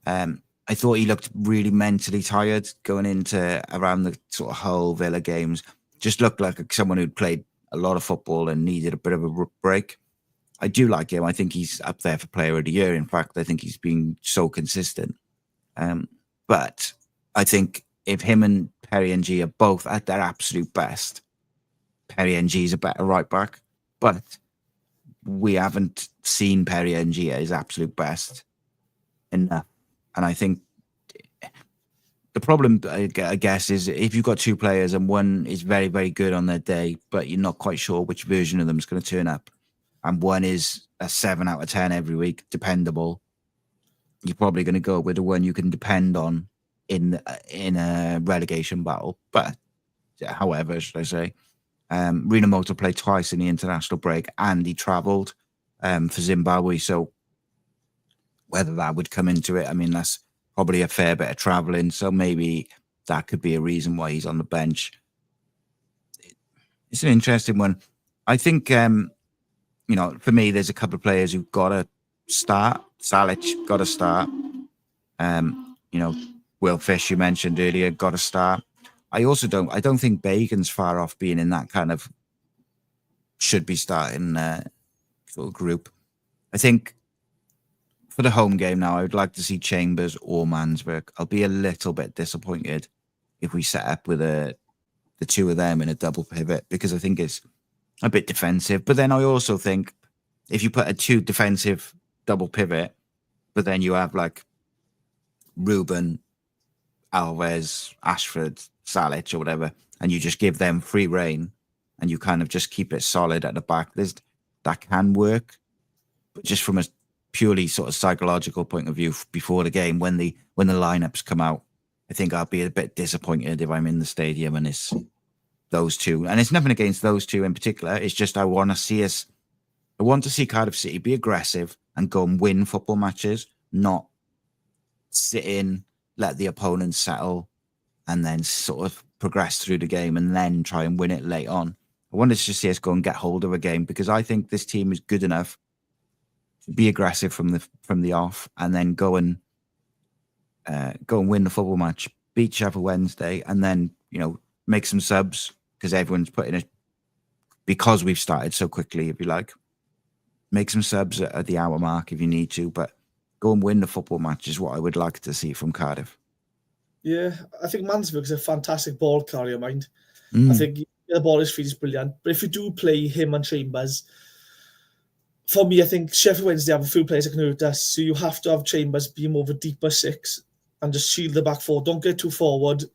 I thought he looked really mentally tired going into around the sort of Hull Villa games. Just looked like someone who'd played a lot of football and needed a bit of a break. I do like him. I think he's up there for Player of the Year. In fact, I think he's been so consistent. But I think if him and Perry Ng are both at their absolute best, Perry Ng is a better right back. But we haven't seen Perry Ng at his absolute best enough. And I think the problem, I guess, is if you've got two players and one is very, very good on their day, but you're not quite sure which version of them is going to turn up, and one is a 7 out of 10 every week, dependable, you're probably going to go with the one you can depend on in a relegation battle. But however, should I say, Rinomoto played twice in the international break, and he travelled for Zimbabwe. So whether that would come into it, I mean, that's probably a fair bit of travelling. So maybe that could be a reason why he's on the bench. It's an interesting one. I think, for me, there's a couple of players who've got to start. Salic got to start. Will Fish, you mentioned earlier, got to start. I don't think Bacon's far off being in that kind of should be starting sort of group. I think for the home game now, I would like to see Chambers or Mansberg. I'll be a little bit disappointed if we set up with the two of them in a double pivot, because I think it's a bit defensive. But then I also think if you put a 2 defensive double pivot, but then you have like Ruben, Alves, Ashford, Salic or whatever, and you just give them free reign and you kind of just keep it solid at the back, that can work. But just from a purely sort of psychological point of view before the game, when the lineups come out, I think I'll be a bit disappointed if I'm in the stadium and it's those two. And it's nothing against those two in particular. It's just I want to see Cardiff City be aggressive and go and win football matches, not sit in, let the opponent settle, and then sort of progress through the game and then try and win it late on. I wanted to see us go and get hold of a game because I think this team is good enough to be aggressive from the off and then go and win the football match, beat Sheffield Wednesday, and then make some subs because everyone's putting it because we've started so quickly. If you like, make some subs at the hour mark if you need to, but go and win the football match is what I would like to see from Cardiff. Yeah, I think Mansfield is a fantastic ball carrier, mind. I think the ball is feed is brilliant. But if you do play him and Chambers, for me, I think Sheffield Wednesday have a few players that can hurt us. So you have to have Chambers be more of a deeper 6 and just shield the back 4. Don't get too forward.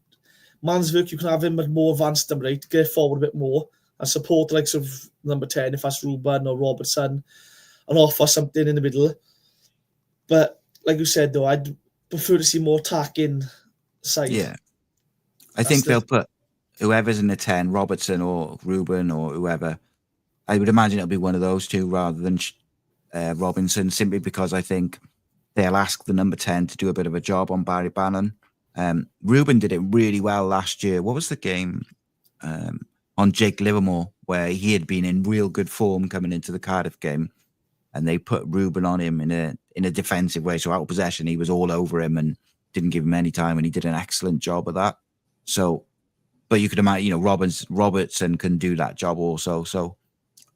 Mansfield, you can have him at more advanced number 8, get forward a bit more and support the likes of number 10 if that's Ruben or Robertson and offer something in the middle. But like you said, though, I'd prefer to see more attacking side. Yeah. I think they'll put whoever's in the 10, Robertson or Ruben or whoever. I would imagine it'll be one of those two rather than Robinson, simply because I think they'll ask the number 10 to do a bit of a job on Barry Bannon. Ruben did it really well last year. What was the game on Jake Livermore where he had been in real good form coming into the Cardiff game, and they put Ruben on him in a defensive way. So out of possession, he was all over him and didn't give him any time, and he did an excellent job of that. So, but you could imagine, Robertson can do that job also. So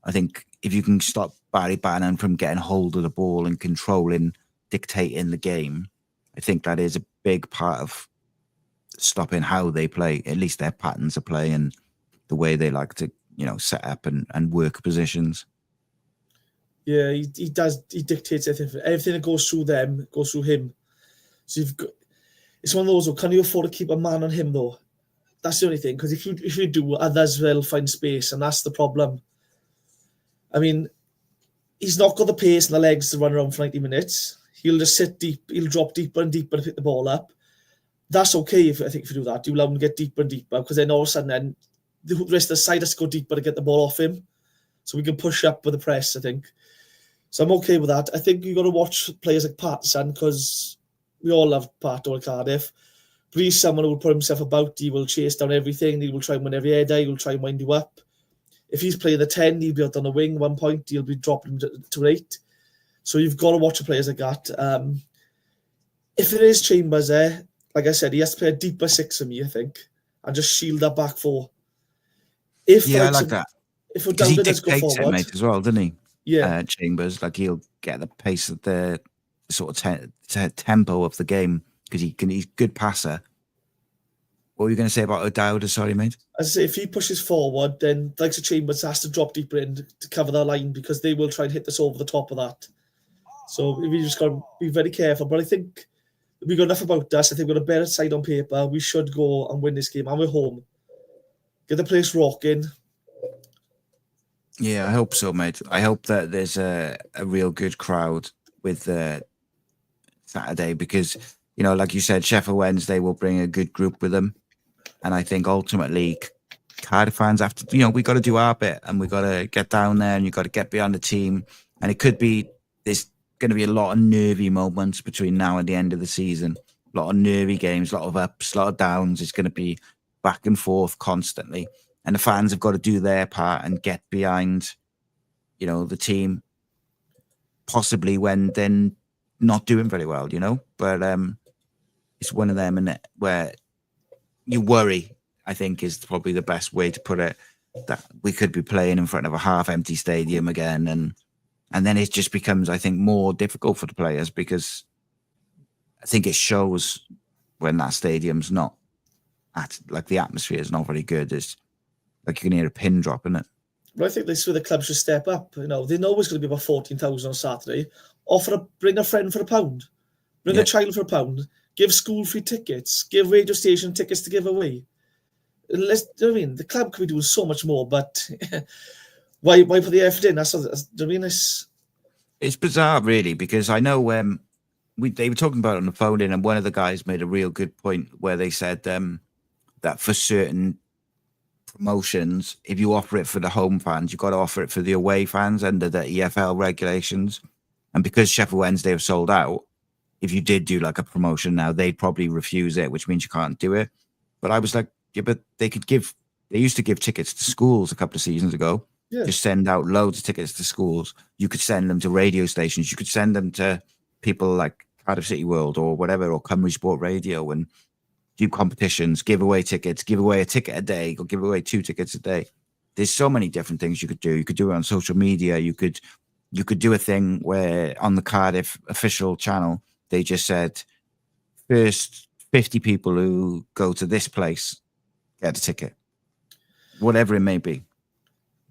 I think if you can stop Barry Bannon from getting hold of the ball and dictating the game, I think that is a big part of stopping how they play, at least their patterns of play and the way they like to, set up and work positions. Yeah, he dictates everything. Everything that goes through them goes through him. So it's one of those, can you afford to keep a man on him though? That's the only thing, because if you do, others will find space, and that's the problem. I mean, he's not got the pace and the legs to run around for 90 minutes. He'll just sit deep. He'll drop deeper and deeper to pick the ball up. That's okay, if you do that. You allow him to get deeper and deeper, because then all of a sudden, the rest of the side has to go deeper to get the ball off him. So we can push up with the press, I think. So I'm okay with that. I think you've got to watch players like Patterson, because we all love Pato at Cardiff. But he's someone who will put himself about. He will chase down everything. He will try and win every header. He will try and wind you up. If he's playing the 10, he'll be out on the wing 1 point. He'll be dropping to 8. So you've got to watch the players like that. If there is Chambers there, like I said, he has to play a deeper 6 for me, I think, and just shield that back 4. I like that. If we're down, let's go dictates forward. It, mate, as well, doesn't he? Yeah. Chambers, like he'll get the pace of the sort of tempo of the game because he's a good passer. What were you going to say about O'Dowd? Sorry, mate. As I say, if he pushes forward, then like the Chambers has to drop deeper in to cover the line, because they will try and hit us over the top of that. So we just got to be very careful. But I think we got enough about us. I think we've got a better side on paper. We should go and win this game, and we're home. Get the place rocking. Yeah, I hope so, mate. I hope that there's a real good crowd with Saturday, because, like you said, Sheffield Wednesday will bring a good group with them. And I think ultimately Cardiff fans have to, we got to do our bit, and we got to get down there, and you got to get behind the team. And it could be, there's going to be a lot of nervy moments between now and the end of the season. A lot of nervy games, a lot of ups, a lot of downs. It's going to be back and forth constantly. And the fans have got to do their part and get behind, the team, possibly when they're not doing very well, But it's one of them, and where you worry, I think, is probably the best way to put it, that we could be playing in front of a half-empty stadium again, and then it just becomes, I think, more difficult for the players, because I think it shows when that stadium's not the atmosphere is not very good. It's like you can hear a pin drop, isn't it? But I think this is where the club should step up. They know it's going to be about 14,000 on Saturday. Bring a friend for £1. Bring a child for £1. Give school free tickets. Give radio station tickets to give away. The club could be doing so much more, but why put the effort in? It's bizarre, really, because I know they were talking about it on the phone, and one of the guys made a real good point where they said that for certain promotions, if you offer it for the home fans, you've got to offer it for the away fans under the EFL regulations. And because Sheffield Wednesday have sold out, if you did do like a promotion now, they'd probably refuse it, which means you can't do it. But I was like, yeah, but they used to give tickets to schools a couple of seasons ago. Yeah. Just send out loads of tickets to schools. You could send them to radio stations. You could send them to people like Cardiff City World or whatever, or Cymru Sport Radio, and do competitions, give away tickets, give away a ticket a day, or give away 2 tickets a day. There's so many different things you could do. You could do it on social media. You could do a thing where on the Cardiff official channel, they just said, first 50 people who go to this place get a ticket, whatever it may be.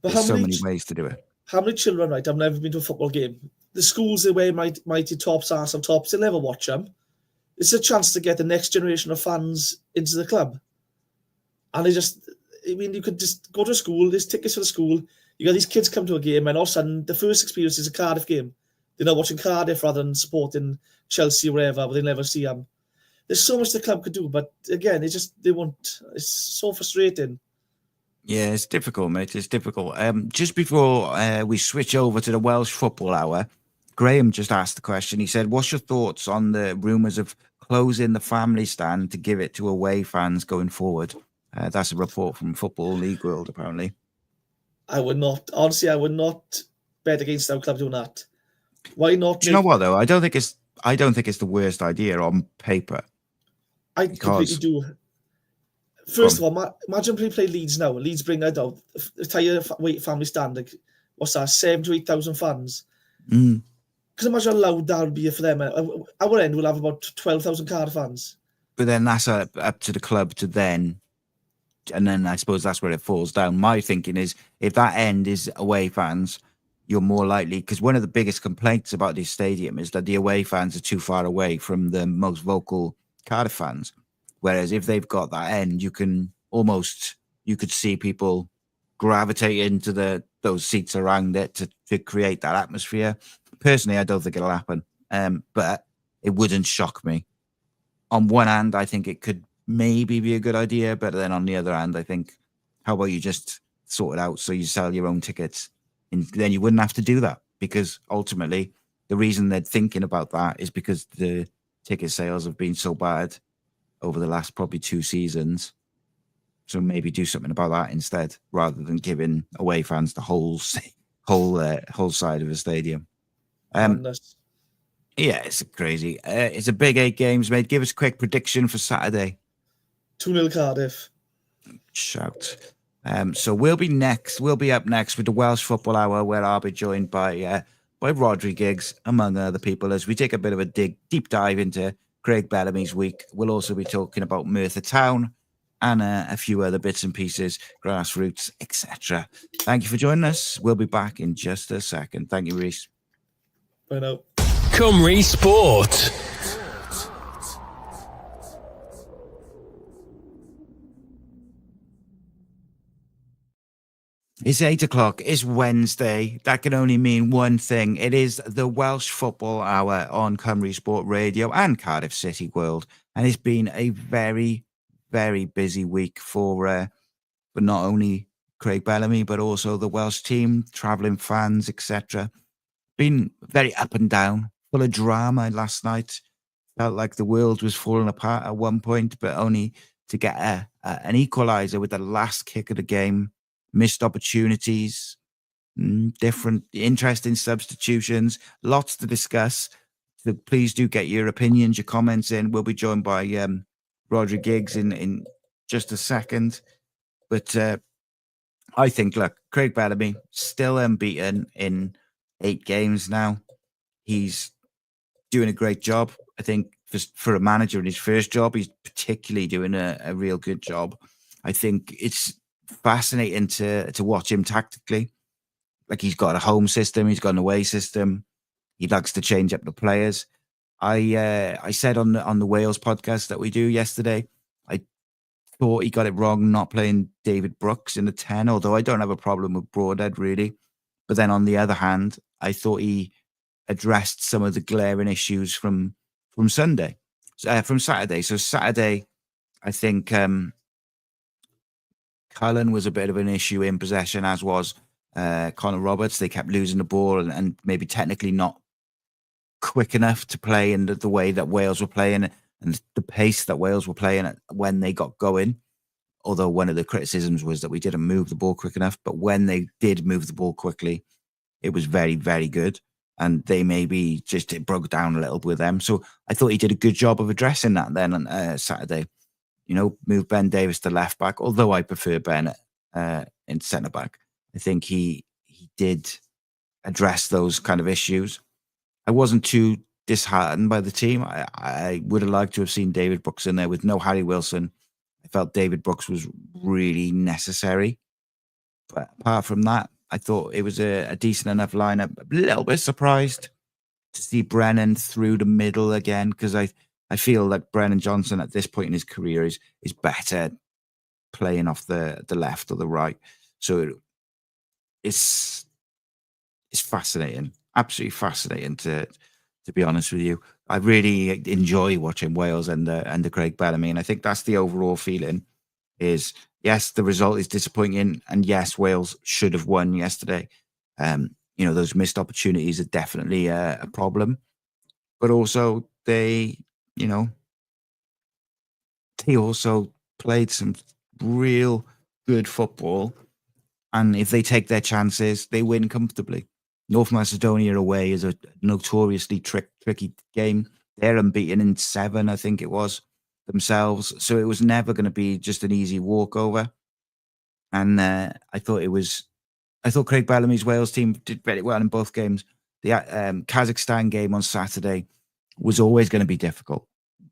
But there's so many ways to do it. How many children, right? I've never been to a football game. The schools, the way mighty tops are some tops, they'll never watch them. It's a chance to get the next generation of fans into the club. And you could just go to a school, there's tickets for the school, you got these kids come to a game, and all of a sudden, the first experience is a Cardiff game. They're not watching Cardiff rather than supporting Chelsea or wherever, but they never see them. There's so much the club could do, but again, they won't. It's so frustrating. Yeah, it's difficult, mate. It's difficult. Just before we switch over to the Welsh Football Hour, Graham just asked the question. He said, what's your thoughts on the rumours of closing the family stand to give it to away fans going forward? That's a report from Football League World, apparently. I would not bet against our club doing that. Why not? Do you know what, though? I don't think it's the worst idea on paper. I completely do. First of all, imagine we play Leeds now. Leeds bring out the entire family stand. Like, what's that? 7,000 to 8,000 fans. Because imagine how loud that would be for them. Our end will have about 12,000 Cardiff fans. But then that's up to the club to then, and then I suppose that's where it falls down. My thinking is, if that end is away fans, you're more likely, because one of the biggest complaints about this stadium is that the away fans are too far away from the most vocal Cardiff fans. Whereas if they've got that end, you could see people gravitate into those seats around it to create that atmosphere. Personally, I don't think it'll happen, but it wouldn't shock me. On one hand, I think it could maybe be a good idea, but then on the other hand, I think, how about you just sort it out so you sell your own tickets, and then you wouldn't have to do that, because ultimately the reason they're thinking about that is because the ticket sales have been so bad over the last probably 2 seasons. So maybe do something about that instead, rather than giving away fans the whole side of the stadium. Yeah, it's crazy. It's a big 8 games, mate. Give us a quick prediction for Saturday. 2-0 Cardiff. Shout. So we'll be up next with the Welsh Football Hour, where I'll be joined by Rhodri Giggs, among other people, as we take a bit of a deep dive into Craig Bellamy's week. We'll also be talking about Merthyr Town and a few other bits and pieces, grassroots, etc. Thank you for joining us. We'll be back in just a second. Thank you, Rhys. Bye now. Cymru Sport. It's 8 o'clock. It's Wednesday. That can only mean one thing. It is the Welsh Football Hour on Cymru Sport Radio and Cardiff City World. And it's been a very, very busy week for not only Craig Bellamy, but also the Welsh team, travelling fans, etc. Been very up and down, full of drama last night. Felt like the world was falling apart at one point, but only to get an equaliser with the last kick of the game. Missed opportunities, different interesting substitutions, lots to discuss. So please do get your opinions, your comments in. We'll be joined by Rhodri Giggs in just a second. But I think, look, Craig Bellamy still unbeaten in 8 games now. He's doing a great job. I think for a manager in his first job, he's particularly doing a real good job. I think it's fascinating to watch him tactically. Like, he's got a home system, he's got an away system. He likes to change up the players. I said on the Wales podcast that we do yesterday, I thought he got it wrong not playing David Brooks in the 10, although I don't have a problem with Broadhead, really. But then on the other hand, I thought he addressed some of the glaring issues from Saturday. So Saturday, I think Cullen was a bit of an issue in possession, as was Connor Roberts. They kept losing the ball and maybe technically not quick enough to play in the way that Wales were playing and the pace that Wales were playing at when they got going. Although one of the criticisms was that we didn't move the ball quick enough, but when they did move the ball quickly, it was very, very good. And they maybe just, it broke down a little with them. So I thought he did a good job of addressing that then on Saturday. You know, move Ben Davies to left back, although I prefer Ben in centre back. I think he did address those kind of issues. I wasn't too disheartened by the team. I would have liked to have seen David Brooks in there with no Harry Wilson. I felt David Brooks was really necessary. But apart from that, I thought it was a decent enough lineup. A little bit surprised to see Brennan through the middle again, because I feel like Brennan Johnson at this point in his career is better playing off the left or the right. So it's fascinating, absolutely fascinating to be honest with you. I really enjoy watching Wales under Craig Bellamy, and I think that's the overall feeling. Is yes, the result is disappointing, and yes, Wales should have won yesterday. You know, those missed opportunities are definitely a problem, but also they also played some real good football, and if they take their chances, they win comfortably. North Macedonia away is a notoriously tricky game. They're unbeaten in 7, I think it was, themselves. So it was never going to be just an easy walkover. And I thought Craig Bellamy's Wales team did very well in both games. The Kazakhstan game on Saturday was always going to be difficult.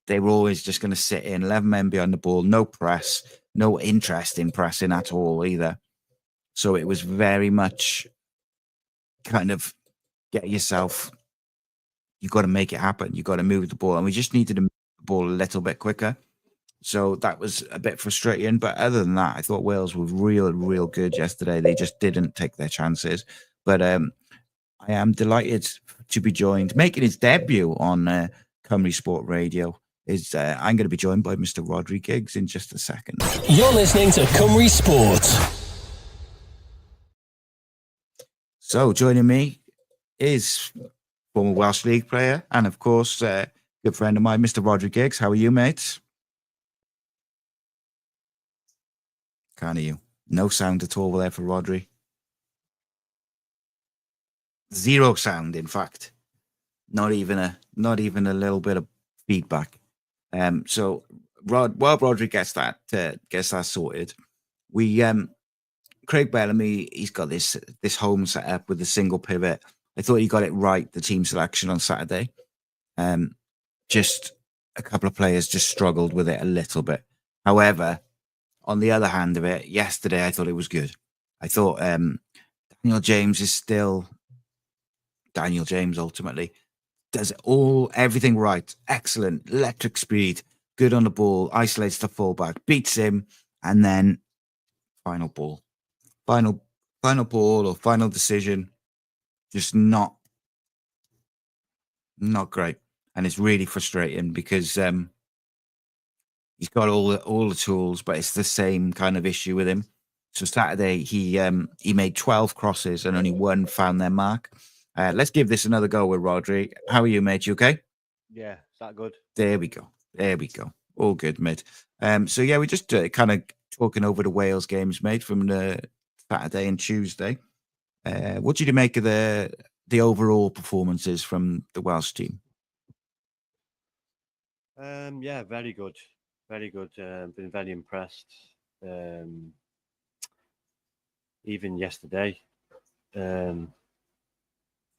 They were always just going to sit in 11 men behind the ball, no press, no interest in pressing at all either. So it was very much kind of get yourself, you've got to make it happen. You've got to move the ball. And we just needed to move the ball a little bit quicker. So that was a bit frustrating. But other than that, I thought Wales were real good yesterday. They just didn't take their chances. But I am delighted to be joined, making his debut on Cymru Sport Radio. I'm going to be joined by Mr. Rhodri Giggs in just a second. You're listening to Cymru Sport. So joining me is former Welsh League player and, of course, a good friend of mine, Mr. Rhodri Giggs. How are you, mate? Can't hear you. No sound at all there for Rhodri. Zero sound, in fact. Not even a little bit of feedback. So while Rhodri gets that sorted, we Craig Bellamy, he's got this home set up with a single pivot. I thought he got it right, the team selection on Saturday. Just a couple of players just struggled with it a little bit. However, on the other hand of it, yesterday I thought it was good. I thought Daniel James is still Daniel James ultimately. Does everything right. Excellent. Electric speed. Good on the ball. Isolates the fullback. Beats him. And then final ball or final decision. Just not great. And it's really frustrating because he's got all the tools, but it's the same kind of issue with him. So Saturday, he made 12 crosses and only one found their mark. Let's give this another go with Rhodri. How are you, mate? You okay? Yeah, is that good? There we go. All good, mate. So yeah, we're just kind of talking over the Wales games, mate, from the Saturday and Tuesday. What did you make of the overall performances from the Welsh team? Yeah, very good. Very good. Been very impressed. Even yesterday.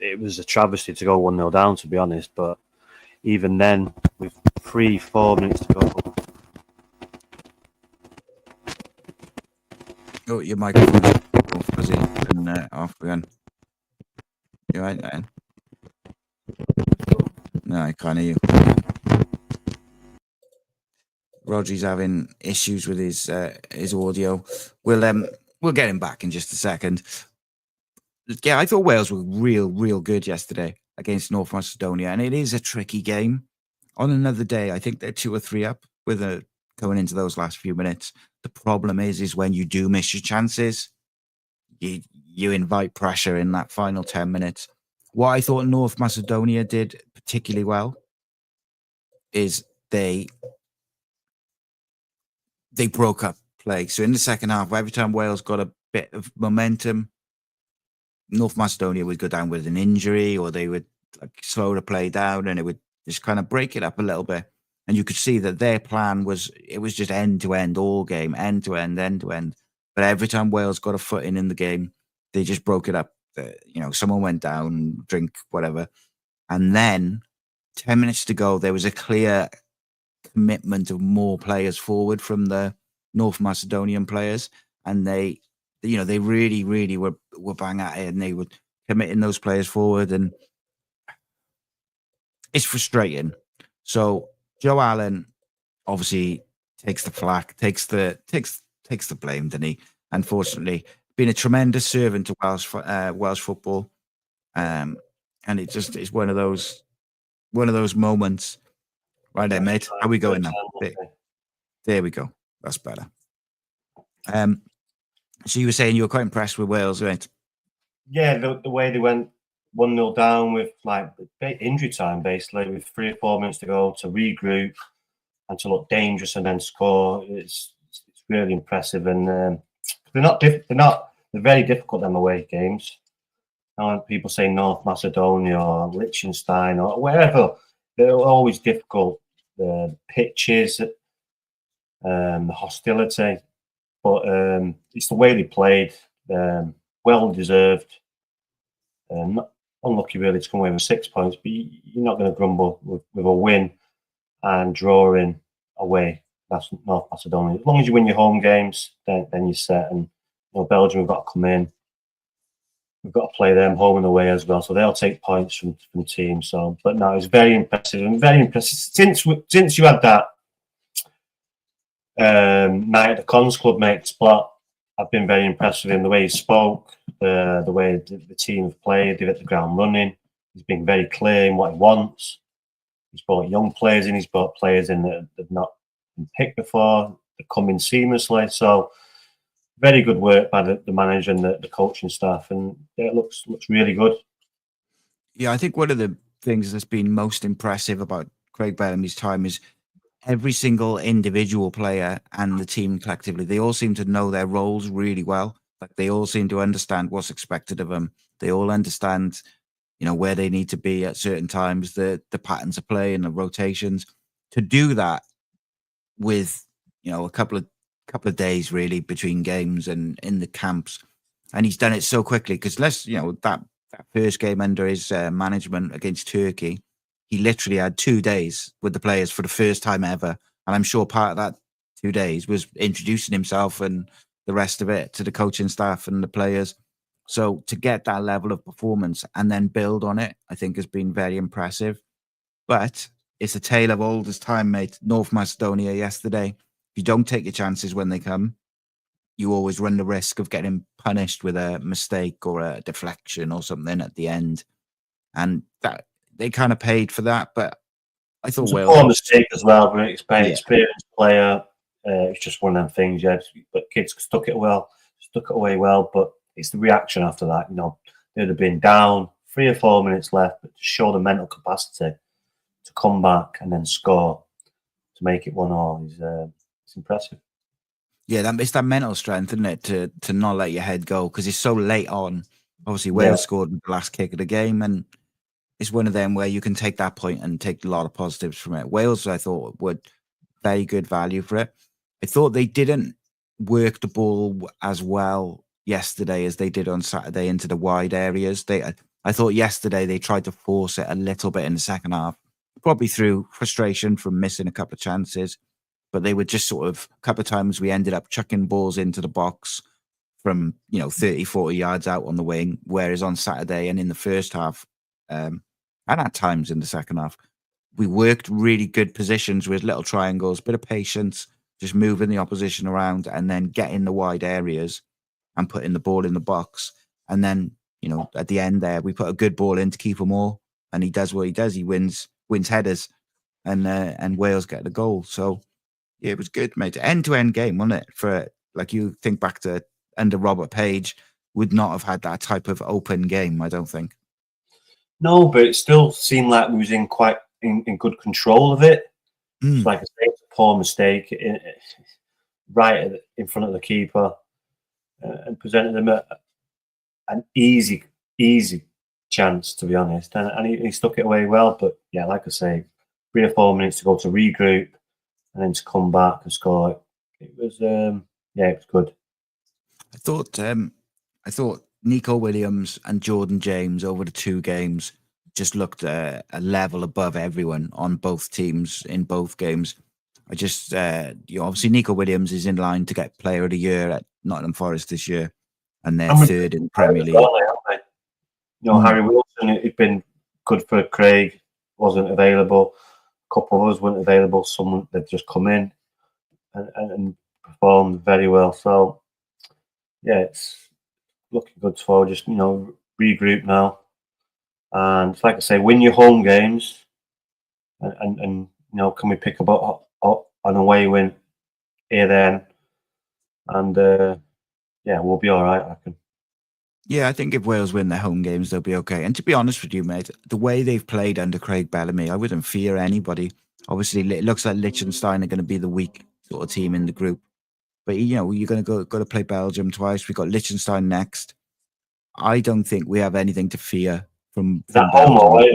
It was a travesty to go 1-0 down, to be honest. But even then, with 3-4 minutes to go. Oh, your microphone's all fuzzy and off again. You right, man? No, I can't hear you. Rhodri's having issues with his audio. We'll get him back in just a second. Yeah, I thought Wales were real good yesterday against North Macedonia, and it is a tricky game. On another day, I think they're 2 or 3 up with going into those last few minutes. The problem is when you do miss your chances, you invite pressure in that final 10 minutes. What I thought North Macedonia did particularly well is they broke up play. So in the second half, every time Wales got a bit of momentum, North Macedonia would go down with an injury, or they would slow the play down, and it would just kind of break it up a little bit. And you could see that their plan was just end to end all game, end to end. But every time Wales got a foot in the game, they just broke it up. Someone went down, drink, whatever. And then 10 minutes to go, there was a clear commitment of more players forward from the North Macedonian players. And they really were bang at it, and they were committing those players forward. And it's frustrating. So Joe Allen obviously takes the flak, takes the blame, doesn't he? Unfortunately, been a tremendous servant to Welsh football, and it's one of those moments. Right there, mate. How are we going now? There we go. That's better. So you were saying you were quite impressed with Wales, right? Yeah, the way they went 1-0 down with injury time, basically, with 3 or 4 minutes to go to regroup and to look dangerous and then score. It's really impressive, and they're very difficult, them away games. People say North Macedonia or Liechtenstein or wherever, they're always difficult. The pitches, the hostility, but it's the way they played. Well deserved. Unlucky really to come away with 6 points, but you're not going to grumble with a win and drawing away. That's North Macedonia. As long as you win your home games, then you're set. And Belgium have got to come in. We've got to play them home and away as well, so they'll take points from teams. So, but no, it's very impressive and very impressive. Since you had that night at the Cons Club, mate, Splott, I've been very impressed with him. The way he spoke, the way the team have played, they've hit the ground running. He's been very clear in what he wants. He's brought young players in. He's brought players in that have not been picked before. They're coming seamlessly. So very good work by the manager and the coaching staff, and it looks really good. Yeah, I think one of the things that's been most impressive about Craig Bellamy's time is every single individual player and the team collectively, they all seem to know their roles really well. Like they all seem to understand what's expected of them. They all understand, where they need to be at certain times, the patterns of play and the rotations. To do that with, a couple of days really between games and in the camps, and he's done it so quickly because that first game under his management against Turkey, he literally had 2 days with the players for the first time ever. And I'm sure part of that 2 days was introducing himself and the rest of it to the coaching staff and the players. So to get that level of performance and then build on it, I think has been very impressive. But it's a tale of old as time, mate. North Macedonia yesterday. If you don't take your chances when they come, you always run the risk of getting punished with a mistake or a deflection or something at the end. And that they kind of paid for that, but I thought Wales, a poor mistake as well, but experienced player. It's just one of them things, yeah. But kids stuck it away well. But it's the reaction after that. They'd have been down 3 or 4 minutes left, but to show the mental capacity to come back and then score to make it 1-1 is it's impressive. Yeah, it's that mental strength, isn't it, to not let your head go because it's so late on. Obviously, Wales scored with the last kick of the game, and it's one of them where you can take that point and take a lot of positives from it. Wales, I thought, would very good value for it. I thought they didn't work the ball as well yesterday as they did on Saturday into the wide areas. I thought yesterday they tried to force it a little bit in the second half, probably through frustration from missing a couple of chances. But they were just sort of, a couple of times we ended up chucking balls into the box from 30, 40 yards out on the wing, whereas on Saturday and in the first half, and at times in the second half, we worked really good positions with little triangles, bit of patience, just moving the opposition around and then getting the wide areas and putting the ball in the box. And then, at the end there, we put a good ball in to keep him all, and he does what he does. He wins headers, and Wales get the goal. So yeah, it was good, mate. End-to-end game, wasn't it? For like, you think back to under Robert Page, would not have had that type of open game, I don't think. No, but it still seemed like we was in quite in good control of it. It's like a poor mistake right in front of the keeper, and presented them an easy chance, to be honest. And he stuck it away well. But yeah, like I say, 3 or 4 minutes to go to regroup and then to come back and score. It was it was good. I thought Nico Williams and Jordan James over the 2 games just looked a level above everyone on both teams in both games. I just, obviously Nico Williams is in line to get Player of the Year at Nottingham Forest this year, and they're third in the Premier League. Harry Wilson, it'd been good for Craig, wasn't available. A couple of us weren't available. Some they've just come in and performed very well. So yeah, it's looking good for just regroup now, and like I say, win your home games, and can we pick up an away win here then, and we'll be all right, I reckon. Yeah, I think if Wales win their home games, they'll be okay. And to be honest with you, mate, the way they've played under Craig Bellamy, I wouldn't fear anybody. Obviously, it looks like Liechtenstein are going to be the weak sort of team in the group. But, you're going to go to play Belgium twice. We've got Liechtenstein next. I don't think we have anything to fear from that Belgium. home or away,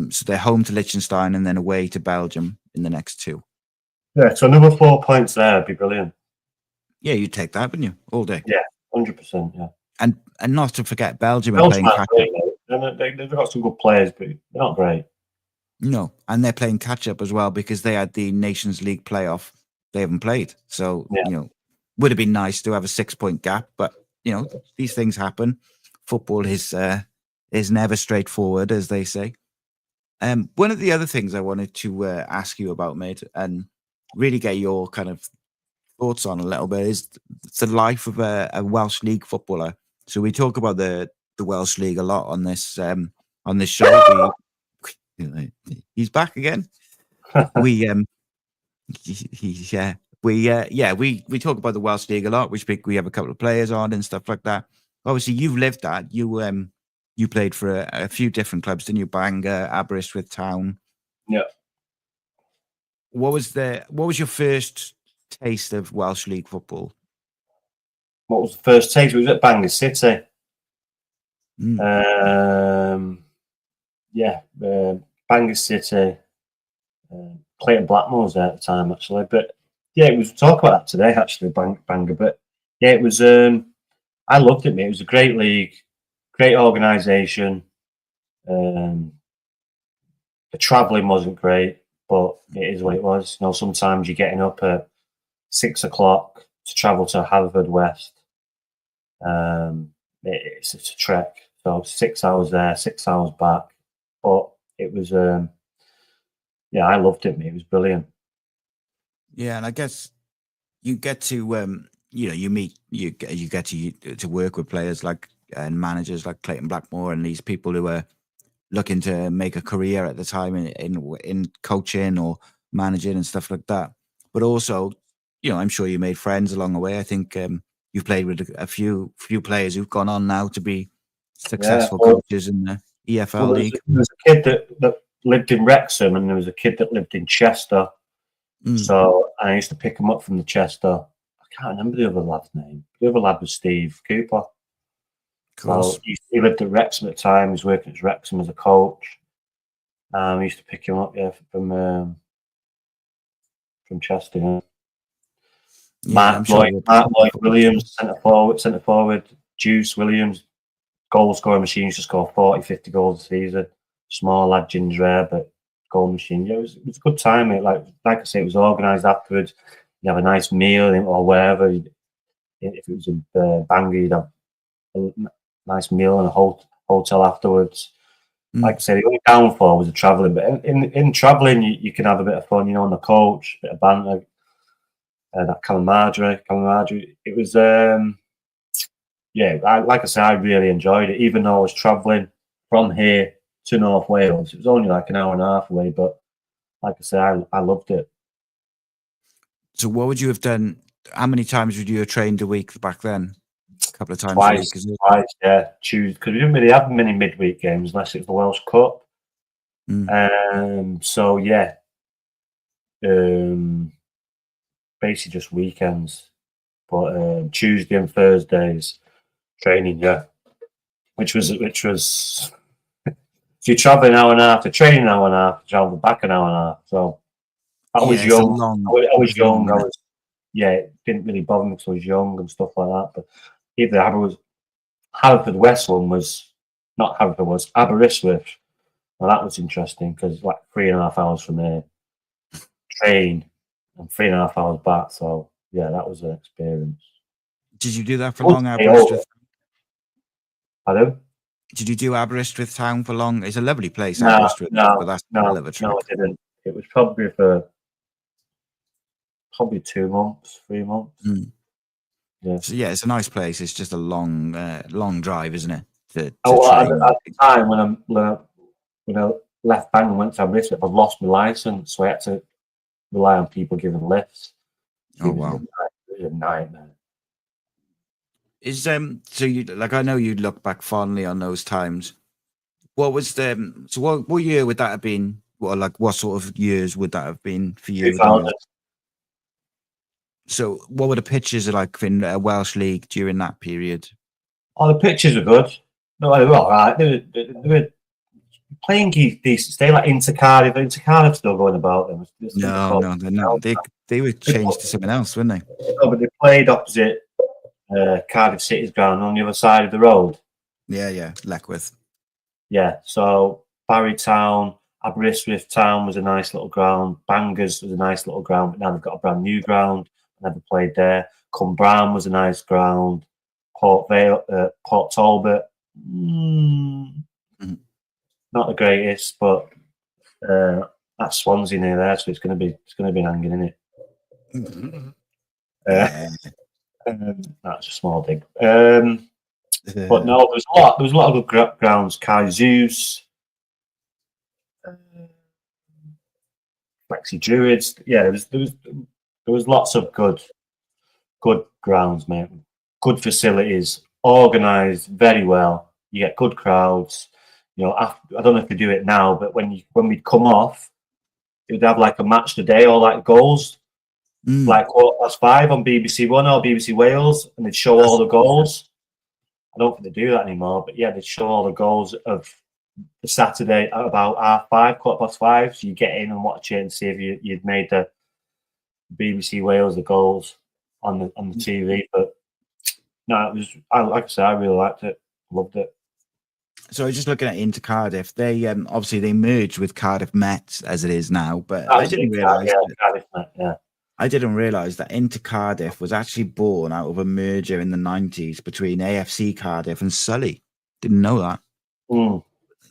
so they're home to Liechtenstein and then away to Belgium in the next 2. Yeah, so another 4 points there would be brilliant. Yeah, you'd take that, wouldn't you? All day. Yeah, 100%, yeah. And not to forget Belgium are playing catch-up. They've got some good players, but they're not great. No, and they're playing catch-up as well because they had the Nations League playoff. They haven't played. So, would have been nice to have a 6-point gap, but, these things happen. Football is never straightforward, as they say. One of the other things I wanted to ask you about, mate, and really get your kind of thoughts on a little bit, is the life of a Welsh League footballer. So we talk about the Welsh League a lot on this show. He's back again. We talk about the Welsh League a lot. We have a couple of players on and stuff like that. Obviously, you've lived that. You played for a few different clubs, didn't you? Bangor, Aberystwyth Town. Yeah. What was your first taste of Welsh League football? What was the first taste? It was at Bangor City. Bangor City. Clayton Blackmore was there at the time, actually. But yeah, it was talk about that today, actually, Bangor. But yeah, it was. I loved it, mate. It was a great league, great organisation. The travelling wasn't great, but it is what it was. Sometimes you're getting up at 6 o'clock to travel to Haverfordwest. It's a trek, so 6 hours there, 6 hours back. But it was, I loved it, mate. It was brilliant. Yeah, and I guess you get to, you get to work with players like and managers like Clayton Blackmore and these people who are looking to make a career at the time in coaching or managing and stuff like that. But also, I'm sure you made friends along the way. I think you've played with a few players who've gone on now to be successful coaches in the EFL League. There was a kid that lived in Wrexham, and there was a kid that lived in Chester. So I used to pick him up from the Chester. I can't remember the other lad's name. The other lad was Steve Cooper. So he lived at Wrexham at the time. He was working at Wrexham as a coach. I used to pick him up, from Chester. Yeah. Mark Lloyd Williams, centre forward. Juice Williams, goal scoring machine. Used to score 40, 50 goals a season. Small lad, ginger hair, but goal machine. Yeah, it was a good time, mate. Like I say, it was organised afterwards. You have a nice meal or wherever. if it was in Bangor, you'd have a nice meal and a hotel afterwards. Like I said, the only downfall was the travelling. But in travelling, you can have a bit of fun, on the coach, a bit of banter, that camaraderie. It was, like I said, I really enjoyed it. Even though I was travelling from here to North Wales, it was only like an hour and a half away. But like I said, I loved it. So what would you have done? How many times would you have trained a week back then? A couple of times Twice, a week, isn't it? Twice, yeah. Because we didn't really have many midweek games unless it was the Welsh Cup. So yeah, basically just weekends. But Tuesday and Thursdays training, yeah. Which was if you travel an hour and a half to train an hour and a half, travel back an hour and a half. So I was young. I was young. It didn't really bother me because I was young and stuff like that. But either Haverford West one was not Haverford was Aberystwyth. Well, that was interesting because like 3.5 hours from there, train and 3.5 hours back. So yeah, that was an experience. Did you do that for long, Aberystwyth? Pardon? Did you do Aberystwyth town for long? It's a lovely place, No, Aberystwyth. no, but that's no, a trip. no, I didn't. It was probably for 2 months, 3 months. Yeah. So yeah, it's a nice place. It's just a long drive, isn't it? At the time when I left Bangor and went to Aberystwyth, I'd lost my license, so I had to rely on people giving lifts. Oh wow, it was a nightmare. Is so you like? I know you look back fondly on those times. What was what year would that have been? What sort of years would that have been for you? 2000. So what were the pitches like in Welsh League during that period? Oh, the pitches were good. No, they were all right. They were playing decent. They like into Cardiff. Into Cardiff still going about them. No, they're not. They were changed to something else, weren't they? No, but they played opposite Cardiff City's ground on the other side of the road. Yeah, Leckwith. Yeah, so Barry Town, Aberystwyth Town was a nice little ground. Bangors was a nice little ground, but now they've got a brand new ground. I never played there. Cumbraen was a nice ground. Port Talbot, not the greatest, but that's Swansea near there, so it's going to be hanging in it. That's a small dig. But no, there was a lot of good grounds. Zeus, Flexi Druids. Yeah, there was lots of good grounds, mate. Good facilities, organised very well. You get good crowds. I don't know if they do it now, but when we'd come off, it would have like a match today or like goals, like 5:15 on BBC One or BBC Wales, and they'd show all the goals. I don't think they do that anymore, but yeah, they'd show all the goals of the Saturday at about 5:30, 5:15. So you get in and watch it and see if you'd made the BBC Wales the goals on the TV. But no, it was, like I said, I really liked it, loved it. So just looking at Inter Cardiff, they obviously they merged with Cardiff Met as it is now, but I didn't realise. Cardiff Met, yeah. I didn't realise that Inter Cardiff was actually born out of a merger in the 90s between AFC Cardiff and Sully. Didn't know that.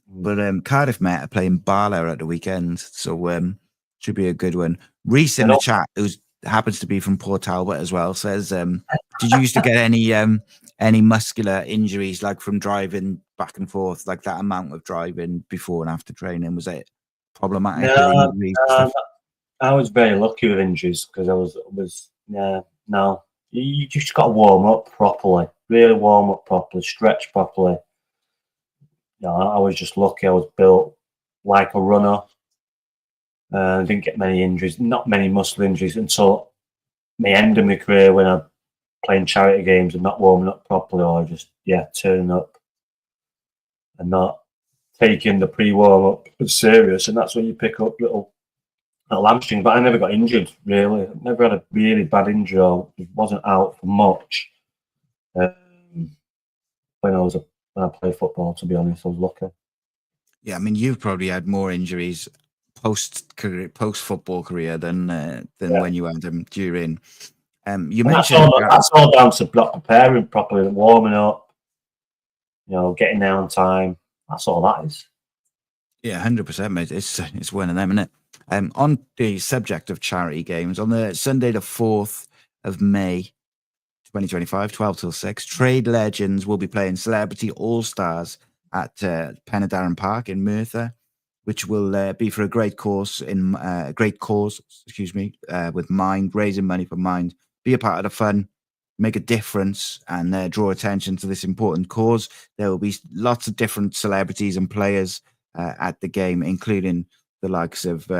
But Cardiff Met are playing Bala at the weekend, so should be a good one. Rhys in the chat, who happens to be from Port Talbot as well, says, did you used to get any muscular injuries, like from driving back and forth, like that amount of driving before and after training? Was it problematic? No, I was very lucky with injuries because you just got to warm up properly, really warm up properly, stretch properly. I was just lucky. I was built like a runner. I didn't get many injuries, not many muscle injuries until the end of my career when I'm playing charity games and not warming up properly, or just turning up and not taking the pre-warm up as serious, and that's when you pick up little hamstrings. But I never got injured really. I never had a really bad injury. I wasn't out for much when I played football. To be honest, I was lucky. Yeah, I mean, you've probably had more injuries post football career than when you had them during. You And mentioned that's all down to not preparing properly, warming up, getting there on time. That's all that is. Yeah, 100%, mate. It's one of them, isn't it? On the subject of charity games, on the Sunday, the 4th of May, 2025, 12 till 6, Trade Legends will be playing Celebrity All-Stars at Penydarren Park in Merthyr, which will be for a great cause, with Mind, raising money for Mind. Be a part of the fun, make a difference, and draw attention to this important cause. There will be lots of different celebrities and players at the game, including the likes of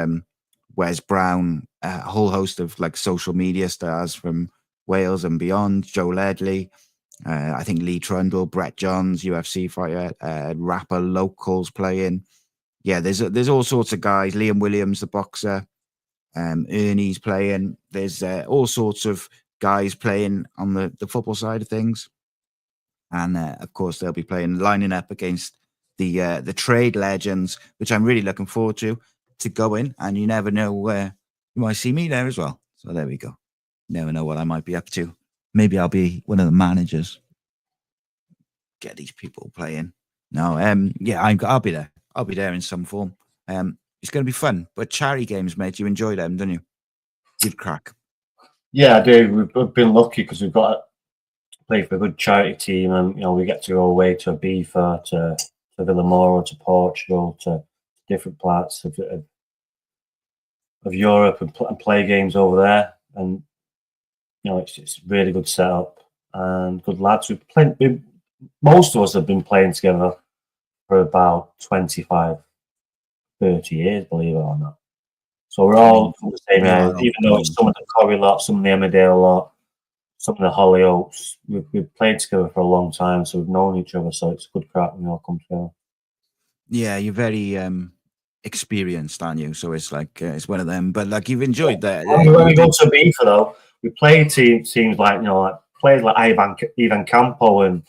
Wes Brown, a whole host of social media stars from Wales and beyond, Joe Ledley, I think Lee Trundle, Brett Johns, UFC fighter, rapper Locals playing. Yeah, there's all sorts of guys. Liam Williams, the boxer, Ernie's playing. There's all sorts of guys playing on the football side of things, and of course they'll be lining up against the Trade Legends, which I'm really looking forward to go in. And you never know, you might see me there as well. So there we go. Never know what I might be up to. Maybe I'll be one of the managers. Get these people playing. No, yeah, I'll be there. I'll be there in some form. It's going to be fun. But charity games, mate, you enjoy them, don't you? Good crack. Yeah, I do. We've been lucky because we've got to play for a good charity team, and we get to go away to Ibiza, to Villamora, to Portugal, to different parts of Europe and play games over there. And it's a really good setup and good lads. Most of us have been playing together for about 25, 30 years, believe it or not. So we're all from the same area, even though it's some of the Cowie lot, some of the Emmerdale lot, some of the Hollyoaks. We've played together for a long time, so we've known each other. So it's a good crack when we all come together. Yeah, you're very experienced, aren't you? So it's it's one of them. But you've enjoyed that. When we go to Ibiza, though, we play teams like players like Ivan Campo and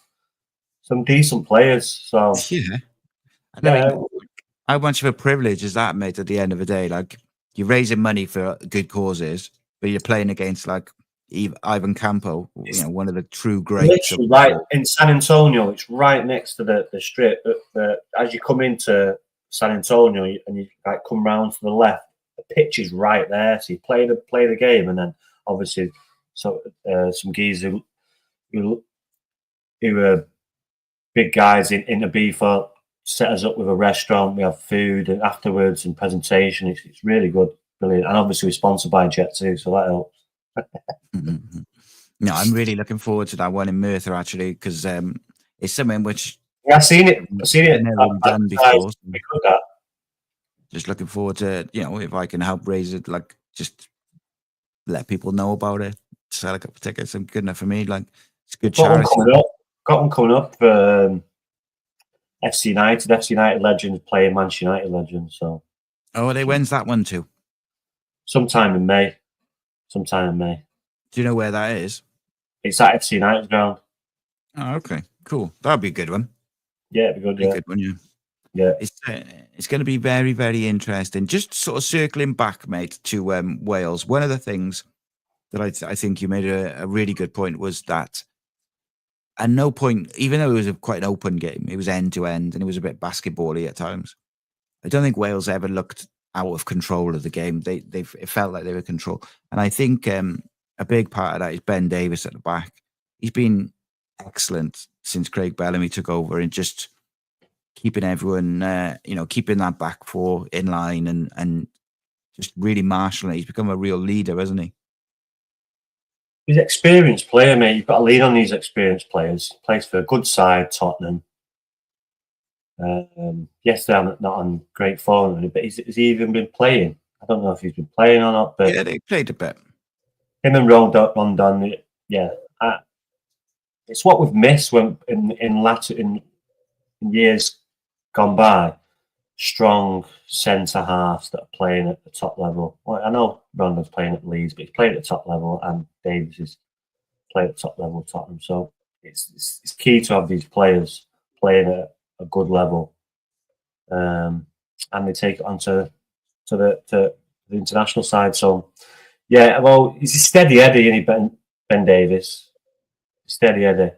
some decent players. So yeah. I mean, how much of a privilege is that, mate? At the end of the day, you're raising money for good causes, but you're playing against Ivan Campo, one of the true greats. Right in San Antonio, it's right next to the strip. As you come into San Antonio and you come round to the left, the pitch is right there. So you play the game, and then obviously some geezers who are big guys in Ibiza set us up with a restaurant. We have food and afterwards and presentation. It's really good, brilliant, and obviously we're sponsored by Jet too, so that helps. No, I'm really looking forward to that one in Merthyr actually, because it's something which I've seen it. Never done before. So just looking forward to if I can help raise it, just let people know about it, sell a couple of tickets. I'm good enough for me. It's good charity. Got one coming up for FC United legends playing Manchester United legends. So, when's that one too? Sometime in May. Do you know where that is? It's at FC United's ground. Oh, okay, cool. That'd be a good one. Yeah, it'd be good. Yeah. Good one, yeah. Yeah, it's going to be very, very interesting. Just sort of circling back, mate, to Wales. One of the things that I think you made a really good point was that at no point, even though it was quite an open game, it was end to end and it was a bit basketball-y at times. I don't think Wales ever looked out of control of the game. It felt like they were in control, and I think a big part of that is Ben Davies at the back. He's been excellent since Craig Bellamy took over, and just keeping everyone, keeping that back four in line and just really marshalling it. He's become a real leader, hasn't he? He's an experienced player, mate. You've got to lean on these experienced players. He plays for a good side, Tottenham. Yes, they're not on great form, but has he even been playing? I don't know if he's been playing or not. But yeah, they played a bit. Him and Rondon, yeah. It's what we've missed when in years gone by. Strong centre halves that are playing at the top level. Well, I know Rondon's playing at Leeds, but he's playing at the top level, and Davies is playing at the top level at Tottenham. So it's key to have these players playing at a good level, and they take it onto the international side. So yeah, well, he's a steady Eddie, and Ben Davies, steady Eddie.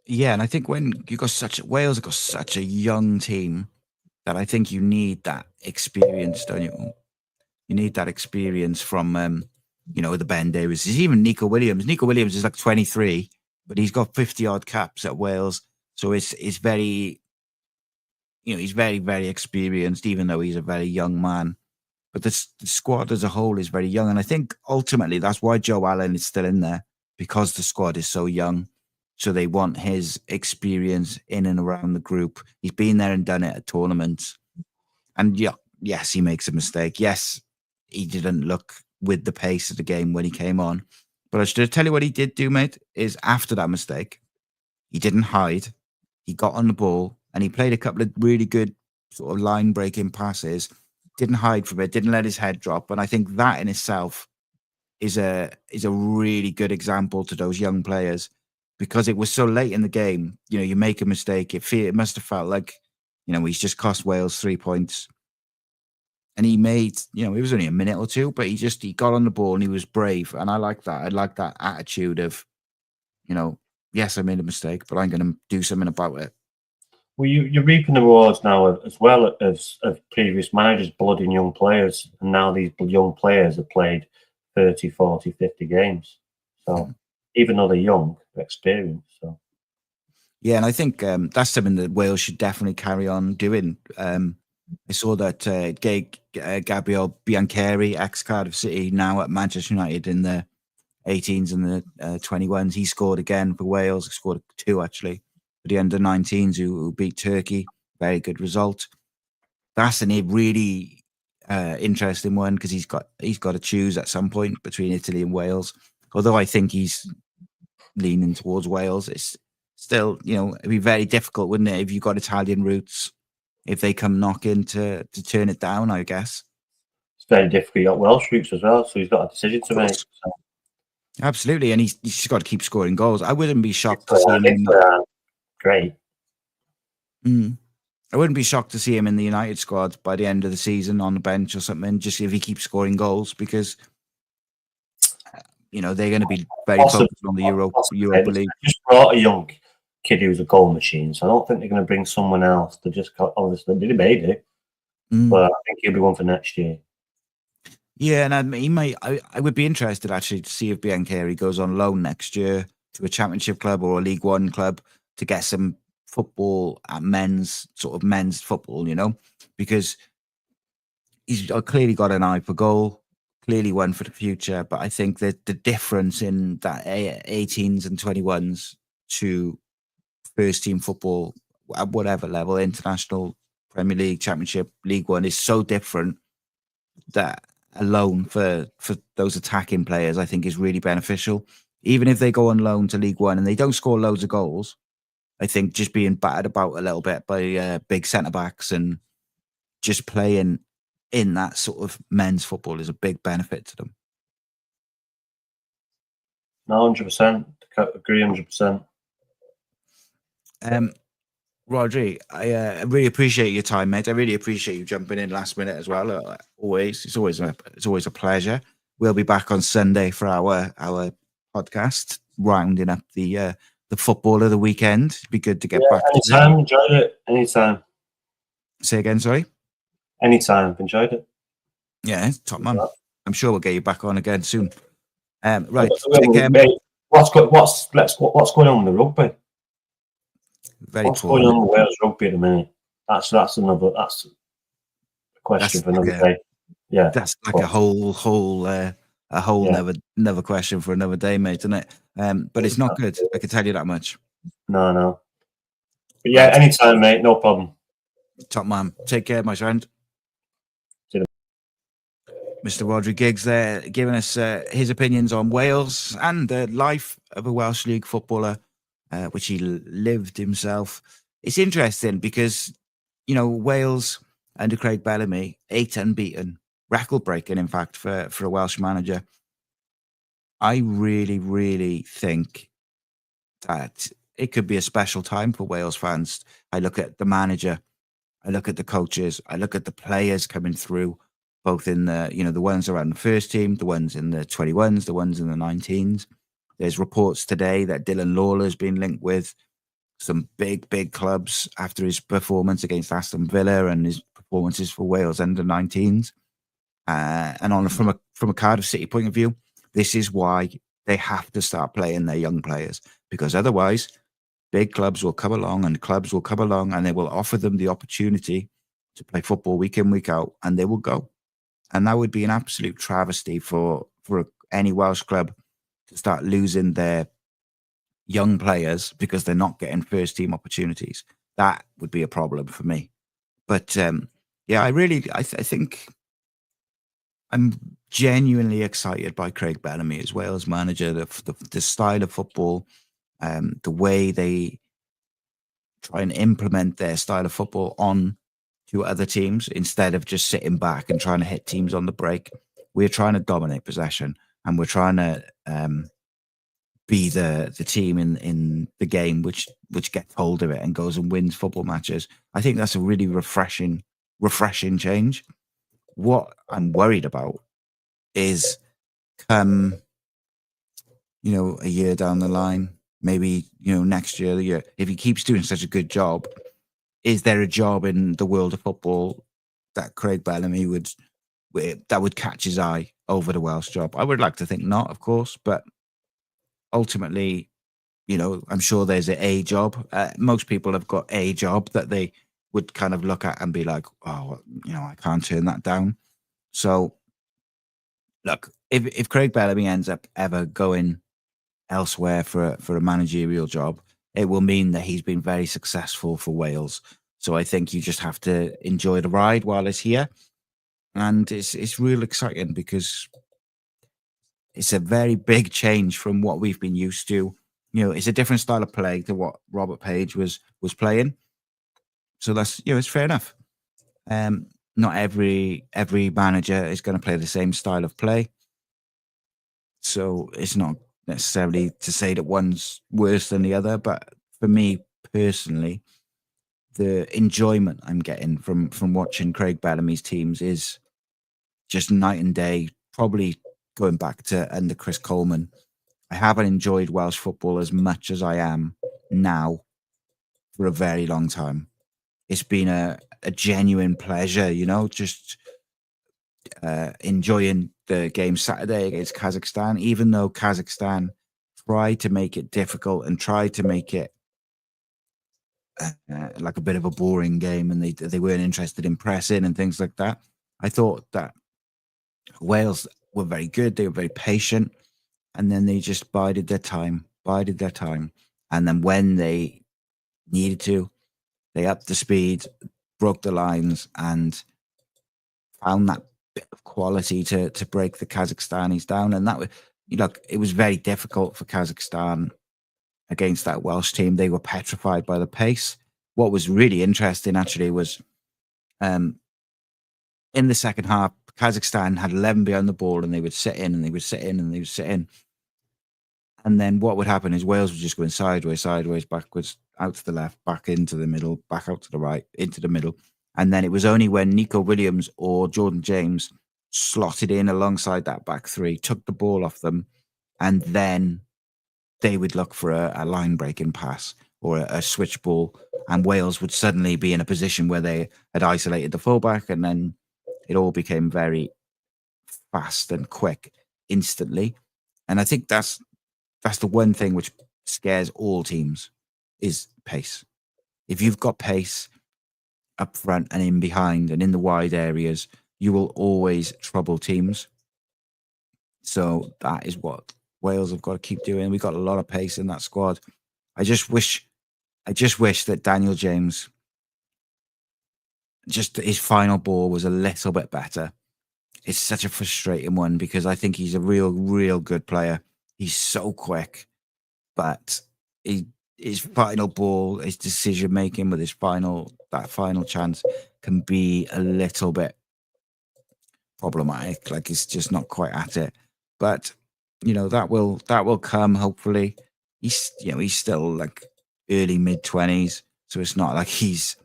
Yeah, and I think when you got Wales have got such a young team that I think you need that experience, don't you? You need that experience from the Ben Davies. There's even Nico Williams. Nico Williams is like 23, but he's got 50 odd caps at Wales. So it's very, he's very, very experienced, even though he's a very young man. But the squad as a whole is very young. And I think ultimately that's why Joe Allen is still in there, because the squad is so young. So they want his experience in and around the group. He's been there and done it at tournaments. And yes, he makes a mistake. Yes, he didn't look with the pace of the game when he came on. But I should tell you what he did do, mate, is after that mistake, he didn't hide. He got on the ball and he played a couple of really good sort of line-breaking passes. Didn't hide from it, didn't let his head drop. And I think that in itself is a really good example to those young players, because it was so late in the game. You make a mistake. It must have felt like, he's just cost Wales 3 points. And he made, it was only a minute or two, but he got on the ball and he was brave. And I like that. I like that attitude of, yes, I made a mistake, but I'm going to do something about it. Well, you're reaping the rewards now as well as previous managers blooding young players. And now these young players have played 30, 40, 50 games. So even though they're young, they're experienced. So. Yeah, and I think that's something that Wales should definitely carry on doing. I saw that Gabriel Biancheri, ex-Cardiff City, now at Manchester United in the 18s and the 21s. He scored again for Wales. He scored 2, actually, for the under-19s who beat Turkey. Very good result. That's a really interesting one, because he's got to choose at some point between Italy and Wales. Although I think he's leaning towards Wales, it's still, it'd be very difficult, wouldn't it, if you've got Italian roots, if they come knocking to turn it down, I guess. It's very difficult. You got Welsh roots as well, so he's got a decision to make. So. Absolutely, and he's got to keep scoring goals. I wouldn't be shocked to see him. Great. I wouldn't be shocked to see him in the United squad by the end of the season on the bench or something, just if he keeps scoring goals, because they're going to be very focused on the Europa League. Just brought a young kid who's a goal machine, so I don't think they're going to bring someone else to just obviously they made it, but I think he'll be one for next year. Yeah, and he might. I would be interested actually to see if Biancheri goes on loan next year to a Championship club or a League One club to get some football at men's football, because he's clearly got an eye for goal, clearly one for the future. But I think that the difference in that 18s and 21s to first team football at whatever level, international, Premier League, Championship, League One, is so different that a loan for those attacking players, I think, is really beneficial. Even if they go on loan to League One and they don't score loads of goals, I think just being battered about a little bit by big centre-backs and just playing in that sort of men's football is a big benefit to them. No, 100%. Agree 100%. Rhodri, I really appreciate your time, mate. I really appreciate you jumping in last minute as well. It's always a pleasure. We'll be back on Sunday for our podcast, rounding up the football of the weekend. It'd be good to get back. Anytime, enjoyed it. Anytime. Say again, sorry. Anytime, enjoyed it. Yeah, top man. I'm sure we'll get you back on again soon. Right. What's going on with the rugby? What's going on with Wales rugby at the minute? That's a question for another day. Yeah, that's like a whole another question for another day, mate, isn't it? But it's not good. I can tell you that much. No. But yeah, anytime, mate. No problem. Top man. Take care, my friend. Mr. Rhodri Giggs there, giving us his opinions on Wales and the life of a Welsh League footballer, which he lived himself. It's interesting because, Wales under Craig Bellamy, 8 unbeaten, record-breaking, in fact, for a Welsh manager. I really, really think that it could be a special time for Wales fans. I look at the manager, I look at the coaches, I look at the players coming through, both in the, the ones around the first team, the ones in the 21s, the ones in the 19s. There's reports today that Dylan Lawler's been linked with some big clubs after his performance against Aston Villa and his performances for Wales under-19s. And from a Cardiff City point of view, this is why they have to start playing their young players, because otherwise big clubs will come along and they will offer them the opportunity to play football week in, week out, and they will go. And that would be an absolute travesty for any Welsh club to start losing their young players because they're not getting first team opportunities. That would be a problem for me. But I think I'm genuinely excited by Craig Bellamy as Wales manager, the style of football, the way they try and implement their style of football on to other teams instead of just sitting back and trying to hit teams on the break. We're trying to dominate possession, and we're trying to be the team in the game which gets hold of it and goes and wins football matches. I think that's a really refreshing change. What I'm worried about is a year down the line, maybe, next year, if he keeps doing such a good job, is there a job in the world of football that Craig Bellamy would catch his eye over the Welsh job? I would like to think not, of course, but ultimately, I'm sure there's a job. Most people have got a job that they would kind of look at and be like, oh, I can't turn that down. So, look, if Craig Bellamy ends up ever going elsewhere for a managerial job, it will mean that he's been very successful for Wales. So I think you just have to enjoy the ride while it's here. And it's real exciting because it's a very big change from what we've been used to. It's a different style of play to what Robert Page was playing. So that's, it's fair enough. Not every manager is going to play the same style of play. So it's not necessarily to say that one's worse than the other, but for me personally, the enjoyment I'm getting from watching Craig Bellamy's teams is just night and day. Probably going back to under Chris Coleman, I haven't enjoyed Welsh football as much as I am now for a very long time. It's been a genuine pleasure, just enjoying the game Saturday against Kazakhstan, even though Kazakhstan tried to make it difficult and tried to make it like a bit of a boring game, and they weren't interested in pressing and things like that. I thought that Wales were very good. They were very patient, and then they just bided their time. And then when they needed to, they upped the speed, broke the lines, and found that bit of quality to break the Kazakhstanis down. And that was, it was very difficult for Kazakhstan against that Welsh team. They were petrified by the pace. What was really interesting, actually, was in the second half, Kazakhstan had 11 behind the ball, and they would sit in, and they would sit in, and they would sit in. And then what would happen is Wales would just go in sideways, backwards, out to the left, back into the middle, back out to the right, into the middle. And then it was only when Nico Williams or Jordan James slotted in alongside that back three, took the ball off them, and then they would look for a line-breaking pass or a switch ball, and Wales would suddenly be in a position where they had isolated the fullback, and then it all became very fast and quick instantly. And I think that's the one thing which scares all teams is pace. If you've got pace up front and in behind and in the wide areas, you will always trouble teams. So that is what Wales have got to keep doing. We've got a lot of pace in that squad. I just wish that Daniel James, just his final ball was a little bit better. It's such a frustrating one because I think he's a real good player. He's so quick, but his final ball, his decision making with that final chance can be a little bit problematic. Like, he's just not quite at it. But that will come. Hopefully, he's still like early mid-20s, so it's not like he's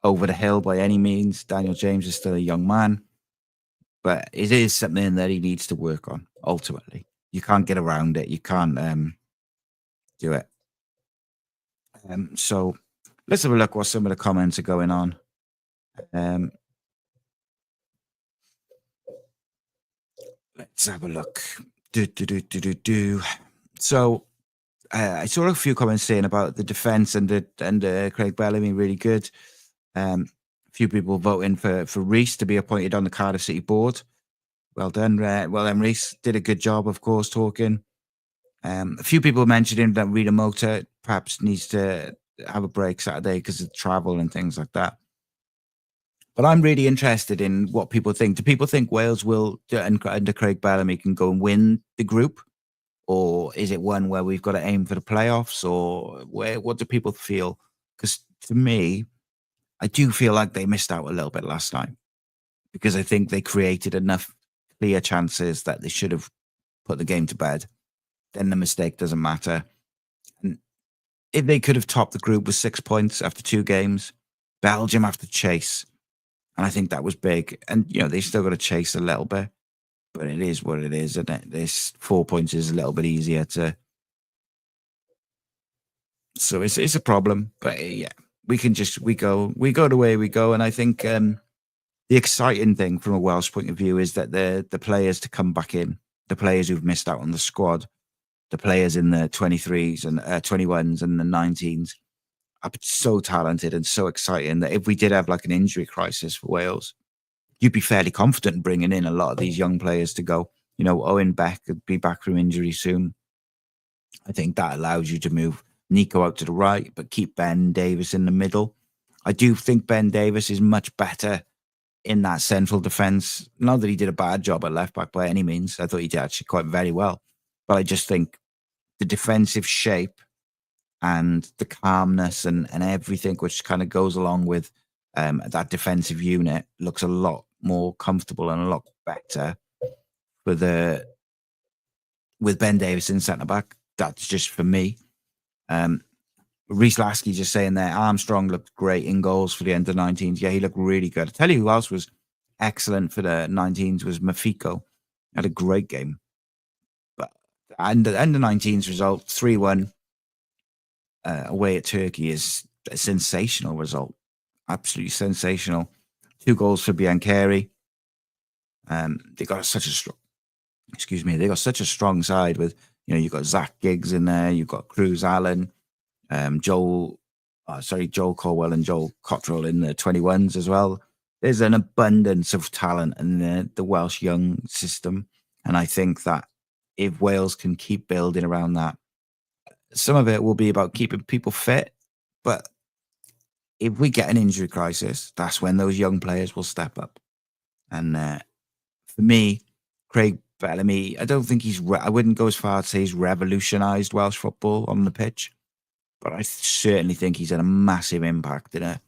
over the hill by any means. Daniel James is still a young man, but it is something that he needs to work on ultimately. You can't get around it. You can't do it. So let's have a look what some of the comments are going on. Let's have a look. So I saw a few comments saying about the defence and Craig Bellamy really good. A few people voting for Rhys to be appointed on the Cardiff City board. Well done. Well done, Rhys. Did a good job, of course, talking. A few people mentioning that Rita Mota perhaps needs to have a break Saturday because of travel and things like that. But I'm really interested in what people think. Do people think Wales will, under Craig Bellamy, can go and win the group? Or is it one where we've got to aim for the playoffs? Or what do people feel? Because to me, I do feel like they missed out a little bit last night. Because I think they created enough clear chances that they should have put the game to bed. Then the mistake doesn't matter. And if they could have topped the group with 6 points after 2 games, Belgium have to chase. And I think that was big. And, they still got to chase a little bit. But it is what it is, isn't it? This 4 points is a little bit easier to... So it's a problem. But, yeah, we go the way we go. And I think the exciting thing from a Welsh point of view is that the players to come back in, the players who've missed out on the squad, the players in the 23s and 21s and the 19s are so talented and so exciting that if we did have like an injury crisis for Wales, you'd be fairly confident in bringing in a lot of these young players to go. Owen Beck could be back from injury soon. I think that allows you to move Nico out to the right, but keep Ben Davies in the middle. I do think Ben Davies is much better in that central defence. Not that he did a bad job at left back by any means. I thought he did actually quite very well. But I just think the defensive shape and the calmness and everything which kind of goes along with that defensive unit looks a lot more comfortable and a lot better with Ben Davies in centre back. That's just for me. Rhys Lasky just saying there, Armstrong looked great in goals for the under 19s. Yeah, he looked really good. I tell you who else was excellent for the 19s was Mafiko. Had a great game. But the under 19s result 3-1 away at Turkey is a sensational result. Absolutely sensational. 2 goals for Biancheri. They got such a strong side with, you've got Zach Giggs in there, you've got Cruz Allen, Joel Colwell and Joel Cottrell in the 21s as well. There's an abundance of talent in the Welsh young system. And I think that if Wales can keep building around that, some of it will be about keeping people fit. But if we get an injury crisis, that's when those young players will step up. And for me, Craig Bellamy, I don't think I wouldn't go as far to say he's revolutionised Welsh football on the pitch. But I certainly think he's had a massive impact in a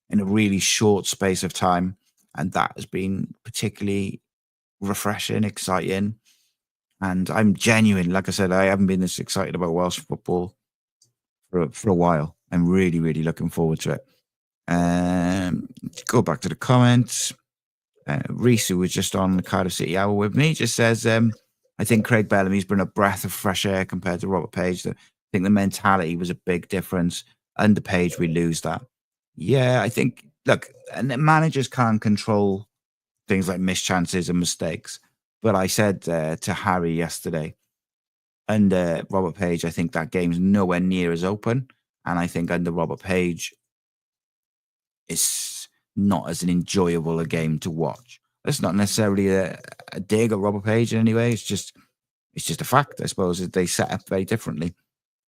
really short space of time. And that has been particularly refreshing, exciting. And I'm genuine. Like I said, I haven't been this excited about Welsh football for a while. I'm really, really looking forward to it. Go back to the comments. Rhys, who was just on the Cardiff City Hour with me, just says, I think Craig Bellamy's been a breath of fresh air compared to Robert Page. I think the mentality was a big difference. Under Page, we lose that. Yeah, I think, look, and managers can't control things like missed chances and mistakes. But I said to Harry yesterday, under Robert Page, I think that game's nowhere near as open. And I think under Robert Page, it's not as an enjoyable a game to watch. That's not necessarily a dig at Robert Page in any way. It's just a fact, I suppose. They set up very differently.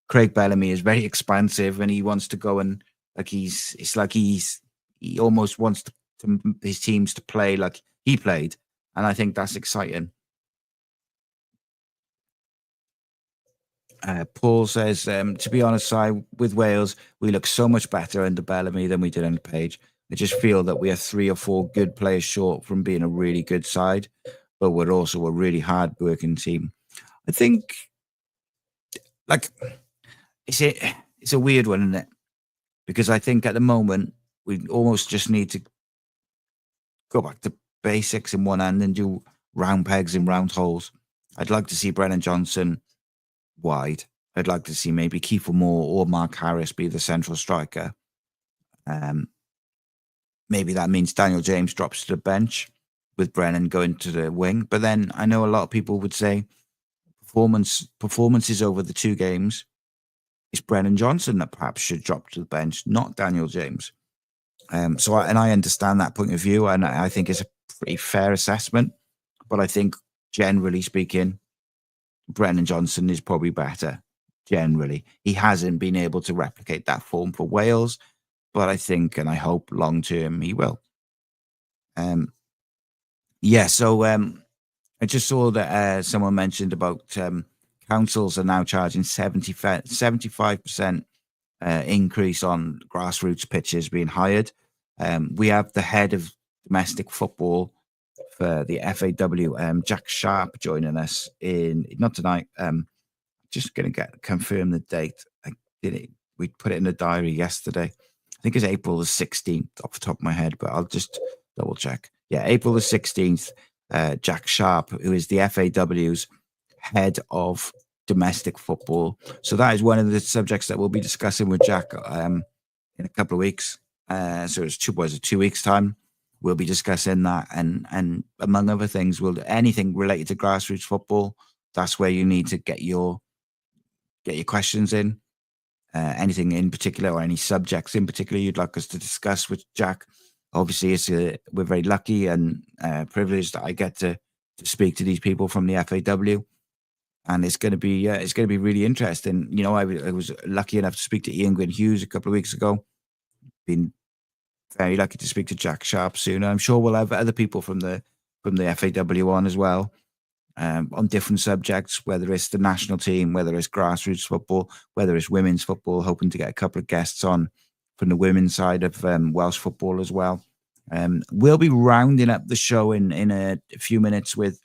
Craig Bellamy is very expansive, and he wants to go and he almost wants his teams to play like he played, and I think that's exciting. Paul says, to be honest, Si, with Wales, we look so much better under Bellamy than we did under Page. I just feel that we are 3 or 4 good players short from being a really good side, but we're also a really hard-working team. I think, it's a weird one, isn't it? Because I think at the moment, we almost just need to go back to basics in one hand and do round pegs in round holes. I'd like to see Brennan Johnson wide. I'd like to see maybe Kiefer Moore or Mark Harris be the central striker. Maybe that means Daniel James drops to the bench with Brennan going to the wing. But then I know a lot of people would say performances over the 2 games, it's Brennan Johnson that perhaps should drop to the bench, not Daniel James. So I understand that point of view, and I think it's a pretty fair assessment. But I think, generally speaking, Brennan Johnson is probably better. Generally, he hasn't been able to replicate that form for Wales, but I think and I hope long term he will. So I just saw that someone mentioned about councils are now charging 75% increase on grassroots pitches being hired. We have the head of domestic football for the FAW, Jack Sharp, joining us not tonight. Just going to confirm the date. We put it in the diary yesterday. I think it's April the 16th off the top of my head, but I'll just double check. Yeah, April the 16th, Jack Sharp, who is the FAW's head of domestic football. So that is one of the subjects that we'll be discussing with Jack in a couple of weeks. So it's 2 weeks' time. We'll be discussing that, and among other things, anything related to grassroots football. That's where you need to get your questions in. Anything in particular, or any subjects in particular you'd like us to discuss with Jack. Obviously, we're very lucky and privileged that I get to speak to these people from the FAW, and it's going to be really interesting. You know, I was lucky enough to speak to Ian Gwyn Hughes a couple of weeks ago. Been very lucky to speak to Jack Sharp soon. I'm sure we'll have other people from the FAW on as well, on different subjects, whether it's the national team, whether it's grassroots football, whether it's women's football. Hoping to get a couple of guests on from the women's side of Welsh football as well. We'll be rounding up the show in a few minutes with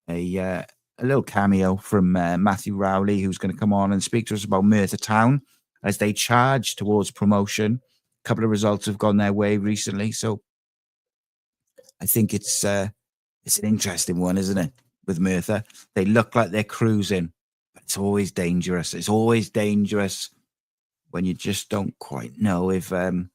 a little cameo from Matthew Rowley, who's going to come on and speak to us about Merthyr Town as they charge towards promotion. A couple of results have gone their way recently, so I think it's an interesting one, isn't it? With Merthyr, they look like they're cruising, but it's always dangerous. It's always dangerous when you just don't quite know if do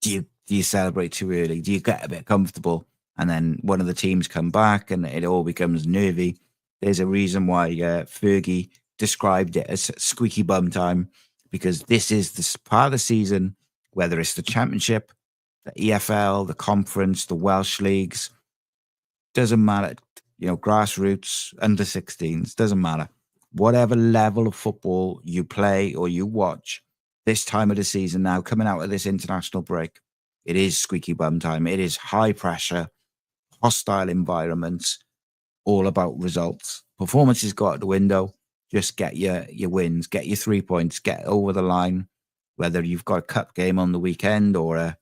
you celebrate too early? Do you get a bit comfortable and then one of the teams come back and it all becomes nervy? There's a reason why Fergie described it as squeaky bum time, because this is the part of the season, whether it's the Championship, the EFL, the Conference, the Welsh Leagues, doesn't matter. Grassroots, under 16s, doesn't matter. Whatever level of football you play or you watch, this time of the season now, coming out of this international break, it is squeaky bum time. It is high pressure, hostile environments, all about results. Performances go out the window. Just get your wins, get your 3 points, get over the line. Whether you've got a cup game on the weekend or a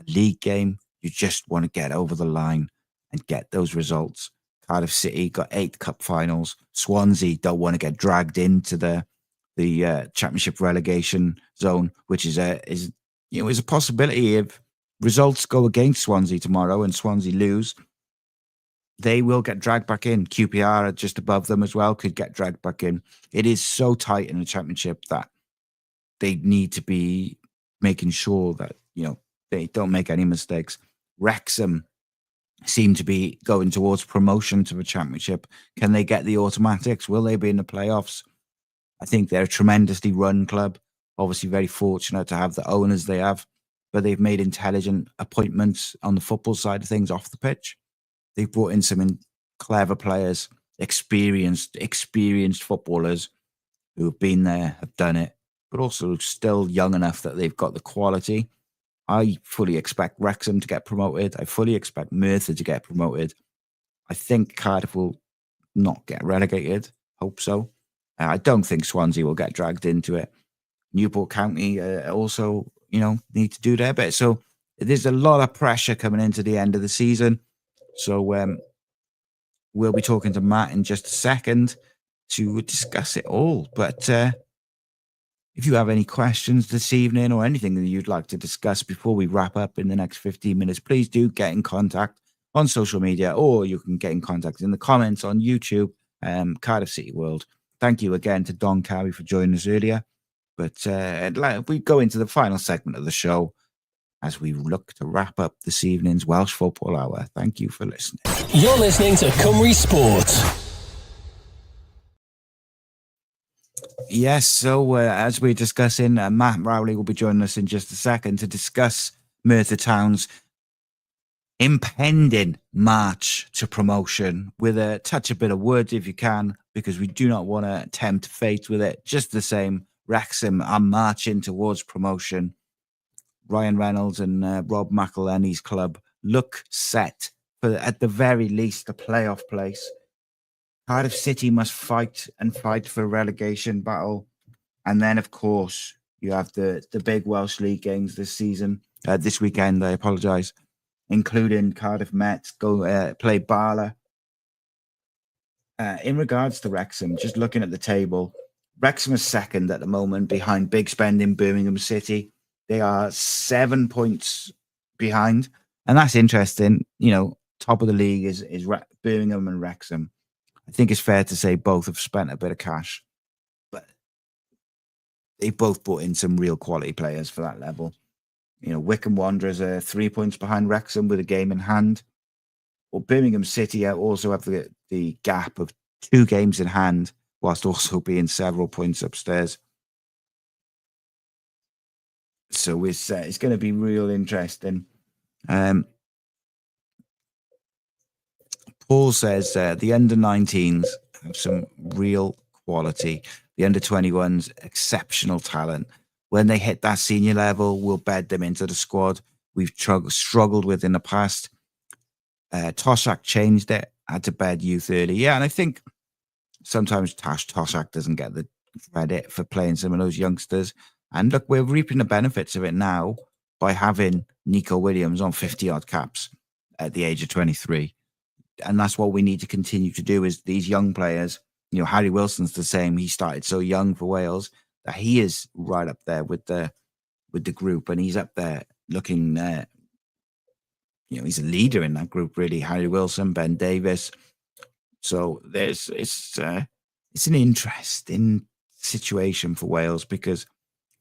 league game, you just want to get over the line and get those results. Cardiff City got 8 cup finals. Swansea don't want to get dragged into the Championship relegation zone, which is a possibility. If results go against Swansea tomorrow and Swansea lose, they will get dragged back in. QPR are just above them as well, could get dragged back in. It is so tight in the Championship that they need to be making sure that they don't make any mistakes. Wrexham seem to be going towards promotion to the Championship. Can they get the automatics? Will they be in the playoffs? I think they're a tremendously run club. Obviously very fortunate to have the owners they have, but they've made intelligent appointments on the football side of things off the pitch. They've brought in some clever players, experienced footballers who have been there, have done it, but also still young enough that they've got the quality. I fully expect Wrexham to get promoted. I fully expect Merthyr to get promoted. I think Cardiff will not get relegated. Hope so. I don't think Swansea will get dragged into it. Newport County also, need to do their bit. So there's a lot of pressure coming into the end of the season. So we'll be talking to Matt in just a second to discuss it all. But if you have any questions this evening or anything that you'd like to discuss before we wrap up in the next 15 minutes, please do get in contact on social media, or you can get in contact in the comments on YouTube, Cardiff City World. Thank you again to Don Cowie for joining us earlier. But we go into the final segment of the show as we look to wrap up this evening's Welsh Football Hour. Thank you for listening. You're listening to Cymru Sport. Yes, so as we're discussing, Matt Rowley will be joining us in just a second to discuss Merthyr Town's impending march to promotion with a touch a bit of wood if you can, because we do not want to tempt fate with it. Just the same, Wrexham are marching towards promotion. Ryan Reynolds and Rob McElhenney's club look set for, at the very least, a playoff place. Cardiff City must fight for a relegation battle. And then, of course, you have the big Welsh League games this season, this weekend, I apologise, including Cardiff Met, play Bala. In regards to Wrexham, just looking at the table, Wrexham is second at the moment behind big spending Birmingham City. They are 7 points behind. And that's interesting. You know, top of the league is Birmingham and Wrexham. I think it's fair to say both have spent a bit of cash, but they both brought in some real quality players for that level. You know, Wycombe Wanderers are 3 points behind Wrexham with a game in hand. Well, Birmingham City also have the gap of 2 games in hand, whilst also being several points upstairs. So it's going to be real interesting. Paul says the under-19s have some real quality. The under-21s, exceptional talent. When they hit that senior level, we'll bed them into the squad we've struggled with in the past. Toshak changed it, had to bed youth early. Yeah, and I think sometimes Toshak doesn't get the credit for playing some of those youngsters. And look, we're reaping the benefits of it now by having Nico Williams on 50-odd caps at the age of 23. And that's what we need to continue to do is these young players. You know, Harry Wilson's the same. He started so young for Wales that he is right up there with the group, and he's up there looking. You know, he's a leader in that group, really. Harry Wilson, Ben Davis. So it's an interesting situation for Wales because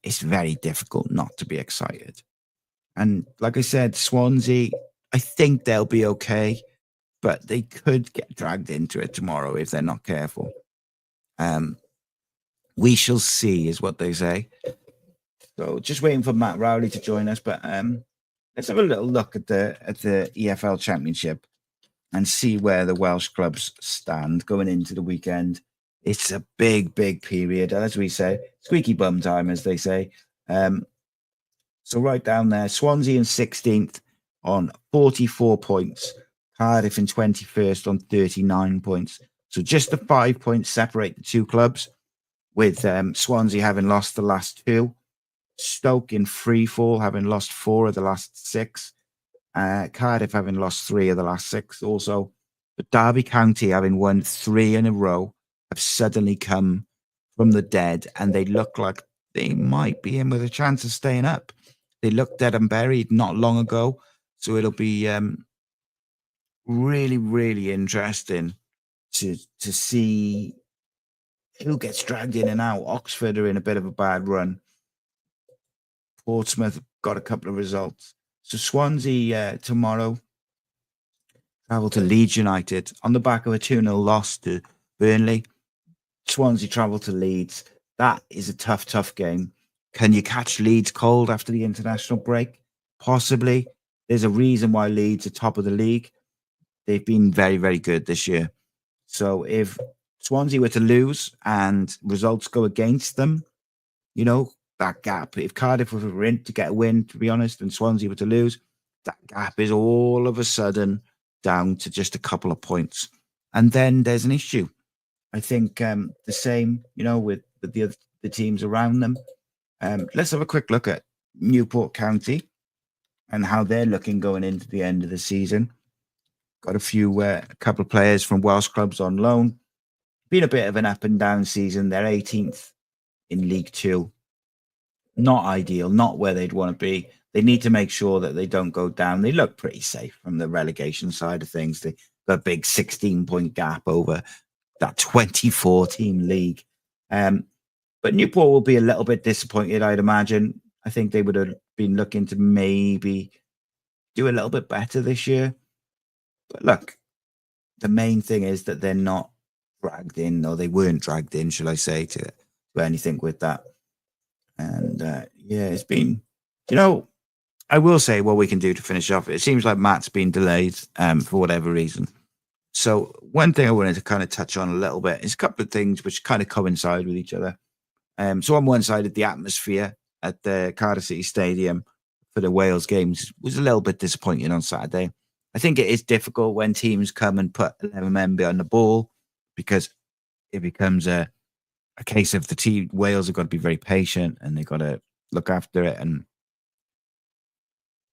it's very difficult not to be excited. And like I said, Swansea, I think they'll be okay. But they could get dragged into it tomorrow if they're not careful. We shall see, is what they say. So just waiting for Matt Rowley to join us. But let's have a little look at the EFL Championship and see where the Welsh clubs stand going into the weekend. It's a big, big period, as we say. Squeaky bum time, as they say. So right down there, Swansea in 16th on 44 points. Cardiff in 21st on 39 points. So just the 5 points separate the two clubs, with Swansea having lost the last 2. Stoke in free fall, having lost 4 of the last 6. Cardiff having lost 3 of the last 6 also. But Derby County, having won 3 in a row, have suddenly come from the dead, and they look like they might be in with a chance of staying up. They looked dead and buried not long ago. So it'll be really, really interesting to see who gets dragged in and out. Oxford are in a bit of a bad run. Portsmouth got a couple of results. So Swansea tomorrow travel to Leeds United on the back of a 2-0 loss to Burnley. Swansea travel to Leeds. That is a tough game. Can you catch Leeds cold after the international break? Possibly. There's a reason why Leeds are top of the league. They've been very, very good this year. So if Swansea were to lose and results go against them, you know, that gap, if Cardiff were in to get a win, to be honest, and Swansea were to lose, that gap is all of a sudden down to just a couple of points. And then there's an issue. I think the same, you know, with the teams around them. Let's have a quick look at Newport County and how they're looking going into the end of the season. Got a couple of players from Welsh clubs on loan. Been a bit of an up and down season. They're 18th in League Two. Not ideal, not where they'd want to be. they need to make sure that they don't go down. They look pretty safe from the relegation side of things. They got a big 16-point gap over that 24-team league. But Newport will be a little bit disappointed, I'd imagine. I think they would have been looking to maybe do a little bit better this year. But look, the main thing is that they're not dragged in, or they weren't dragged in, shall I say, to anything with that. And it's been, I will say what we can do to finish off. It seems like Matt's been delayed for whatever reason. So one thing I wanted to kind of touch on a little bit is a couple of things which kind of coincide with each other. So on one side, the atmosphere at the Cardiff City Stadium for the Wales games was a little bit disappointing on Saturday. I think it is difficult when teams come and put 11 men behind the ball, because it becomes a case of the team. Wales have got to be very patient and they've got to look after it.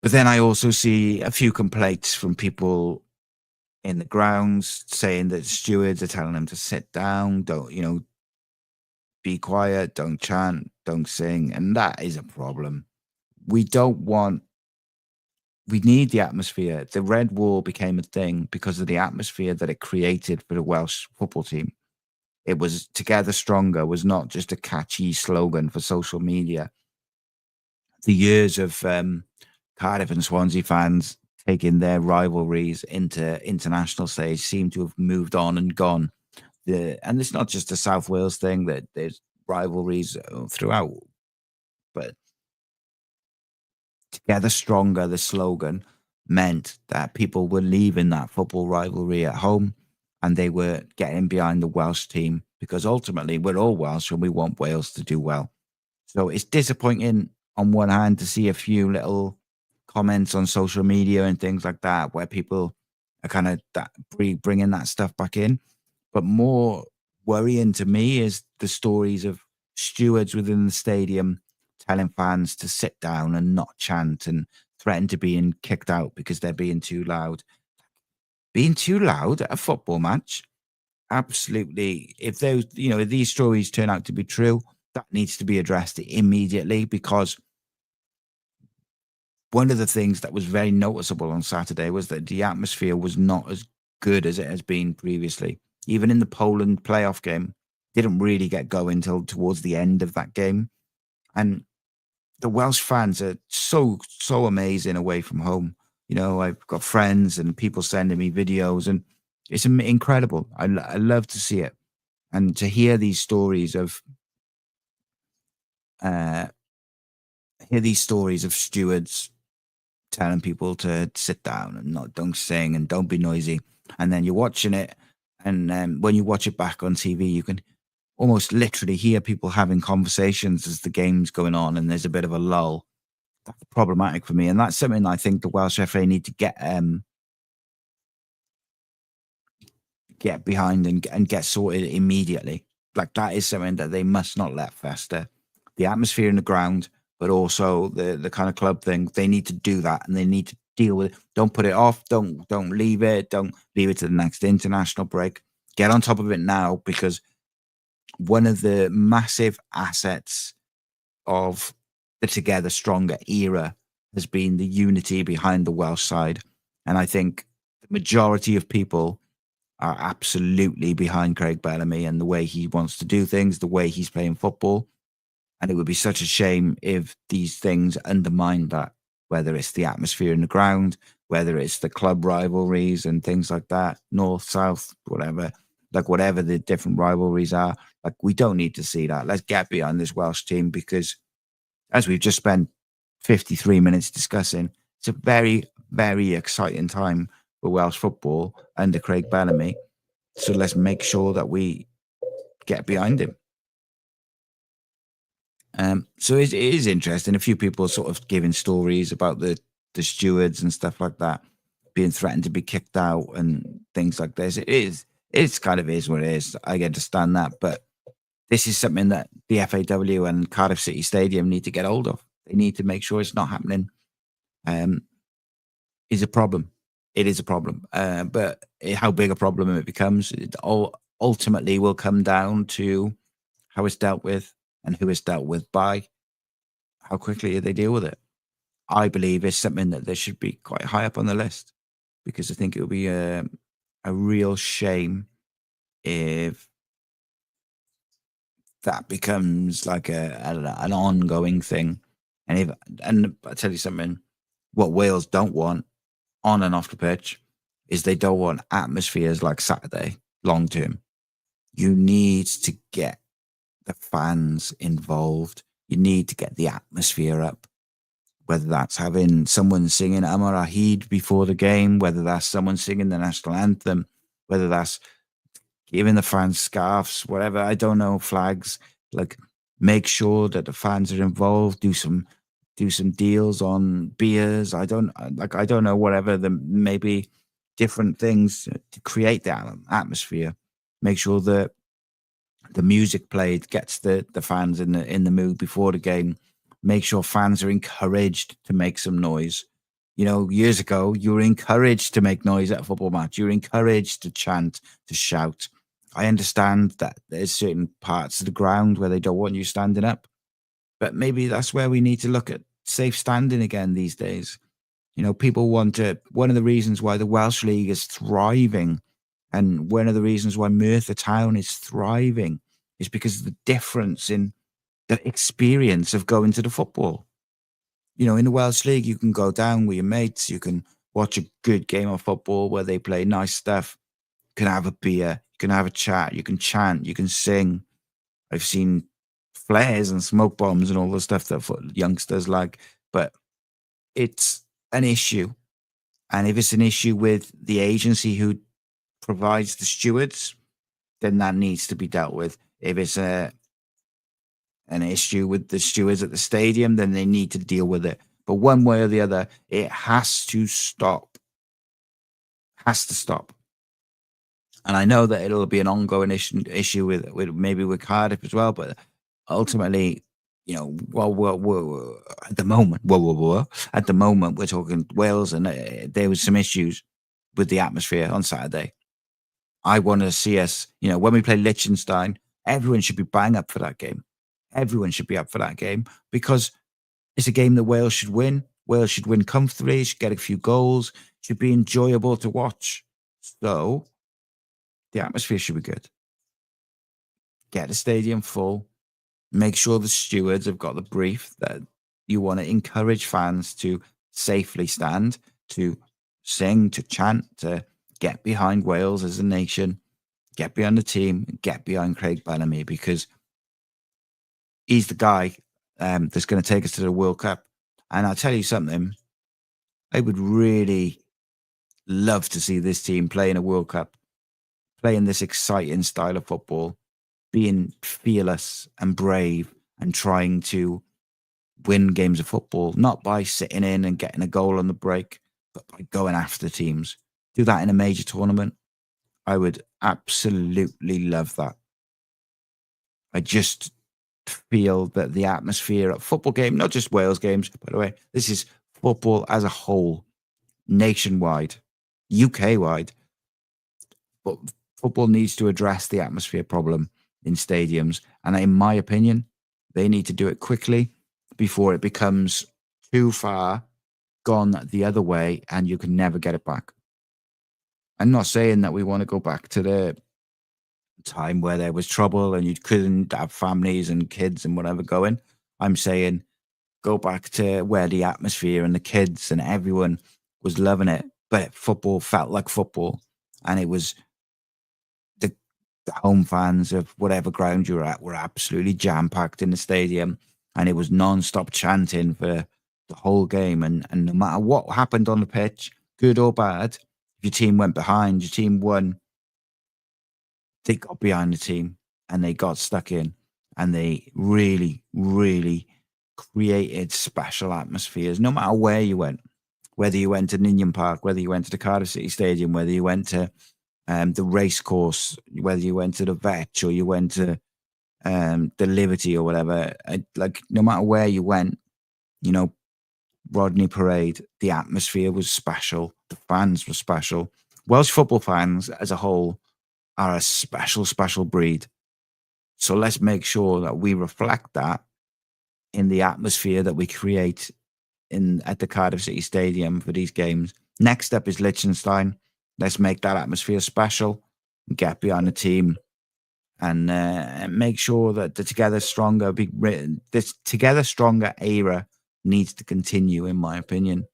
But then I also see a few complaints from people in the grounds saying that stewards are telling them to sit down, don't, be quiet, don't chant, don't sing. And that is a problem. We need the atmosphere. The Red Wall became a thing because of the atmosphere that it created for the Welsh football team. It was Together Stronger was not just a catchy slogan for social media. The years of Cardiff and Swansea fans taking their rivalries into international stage seem to have moved on and gone. And it's not just a South Wales thing, that there's rivalries throughout. But Together Stronger, the slogan, meant that people were leaving that football rivalry at home and they were getting behind the Welsh team, because ultimately we're all Welsh and we want Wales to do well. So it's disappointing on one hand to see a few little comments on social media and things like that where people are kind of bringing that stuff back in. But more worrying to me is the stories of stewards within the stadium telling fans to sit down and not chant and threaten to being kicked out because they're being too loud. Being too loud at a football match, absolutely. If if these stories turn out to be true, that needs to be addressed immediately, because one of the things that was very noticeable on Saturday was that the atmosphere was not as good as it has been previously. Even in the Poland playoff game, didn't really get going until towards the end of that game. And the Welsh fans are so amazing away from home. I've got friends and people sending me videos, and it's incredible. I love to see it, and to hear these stories of stewards telling people to sit down and don't sing and don't be noisy. And then you're watching it, and when you watch it back on TV, you can almost literally hear people having conversations as the game's going on, and there's a bit of a lull. That's problematic for me, and that's something I think the Welsh FA need to get behind and get sorted immediately. Like, that is something that they must not let fester. The atmosphere in the ground, but also the kind of club thing. They need to do that, and they need to deal with it. Don't put it off. Don't leave it. Don't leave it to the next international break. Get on top of it now, because one of the massive assets of the Together Stronger era has been the unity behind the Welsh side. And I think the majority of people are absolutely behind Craig Bellamy and the way he wants to do things, the way he's playing football. And it would be such a shame if these things undermine that, whether it's the atmosphere in the ground, whether it's the club rivalries and things like that, north, south, whatever, like whatever the different rivalries are. Like, we don't need to see that. Let's get behind this Welsh team, because as we've just spent 53 minutes discussing, it's a very, very exciting time for Welsh football under Craig Bellamy. So let's make sure that we get behind him. So it is interesting. A few people sort of giving stories about the stewards and stuff like that being threatened to be kicked out and things like this. It's kind of is what it is. I understand that, but this is something that the FAW and Cardiff City Stadium need to get hold of. They need to make sure it's not happening. Is a problem. It is a problem. But how big a problem it becomes, it all ultimately will come down to how it's dealt with and who it's dealt with by. How quickly they deal with it. I believe is something that there should be quite high up on the list, because I think it would be a real shame if that becomes like an ongoing thing. And I tell you something, what Wales don't want on and off the pitch is they don't want atmospheres like Saturday long term. You need to get the fans involved. You need to get the atmosphere up. Whether that's having someone singing Amar Ahid before the game, whether that's someone singing the national anthem, whether that's giving the fans scarves, whatever, I don't know, flags. Like, make sure that the fans are involved. Do some deals on beers. I don't know, whatever. Maybe different things to create that atmosphere. Make sure that the music played gets the fans in the mood before the game. Make sure fans are encouraged to make some noise. Years ago, you were encouraged to make noise at a football match. You were encouraged to chant, to shout. I understand that there's certain parts of the ground where they don't want you standing up, but maybe that's where we need to look at safe standing again these days. People want to. One of the reasons why the Welsh League is thriving, and one of the reasons why Merthyr Town is thriving, is because of the difference in the experience of going to the football. In the Welsh League, you can go down with your mates. You can watch a good game of football where they play nice stuff. You can have a beer. You can have a chat. You can chant. You can sing. I've seen flares and smoke bombs and all the stuff that youngsters like. But it's an issue. And if it's an issue with the agency who provides the stewards, then that needs to be dealt with. If it's an issue with the stewards at the stadium, then they need to deal with it. But one way or the other, it has to stop. Has to stop. And I know that it'll be an ongoing issue with maybe with Cardiff as well. But ultimately, at the moment, we're talking Wales, and there was some issues with the atmosphere on Saturday. I want to see us, when we play Liechtenstein, everyone should be bang up for that game. Everyone should be up for that game, because it's a game that Wales should win. Wales should win comfortably, should get a few goals, should be enjoyable to watch. So the atmosphere should be good. Get the stadium full. Make sure the stewards have got the brief that you want to encourage fans to safely stand, to sing, to chant, to get behind Wales as a nation, get behind the team, get behind Craig Bellamy, because he's the guy that's going to take us to the World Cup. And I'll tell you something, I would really love to see this team playing a World Cup, playing this exciting style of football, being fearless and brave and trying to win games of football, not by sitting in and getting a goal on the break, but by going after teams. Do that in a major tournament. I would absolutely love that. I just feel that the atmosphere at football game, not just Wales games, by the way, this is football as a whole, nationwide, UK-wide, but football needs to address the atmosphere problem in stadiums. And in my opinion, they need to do it quickly before it becomes too far gone the other way and you can never get it back. I'm not saying that we want to go back to the time where there was trouble and you couldn't have families and kids and whatever going. I'm saying go back to where the atmosphere and the kids and everyone was loving it, but football felt like football, and it was the home fans of whatever ground you were at were absolutely jam-packed in the stadium, and it was non-stop chanting for the whole game. And no matter what happened on the pitch, good or bad, if your team went behind, your team won, they got behind the team and they got stuck in, and they really, really created special atmospheres, no matter where you went, whether you went to Ninian Park, whether you went to the Cardiff City Stadium, whether you went to the race course, whether you went to the Vetch or you went to the Liberty or whatever. Like, no matter where you went, Rodney Parade, the atmosphere was special. The fans were special. Welsh football fans as a whole are a special, special breed. So let's make sure that we reflect that in the atmosphere that we create at the Cardiff City Stadium for these games. Next up is Liechtenstein. Let's make that atmosphere special, get behind the team, and make sure that the Together Stronger this Together Stronger era needs to continue, in my opinion.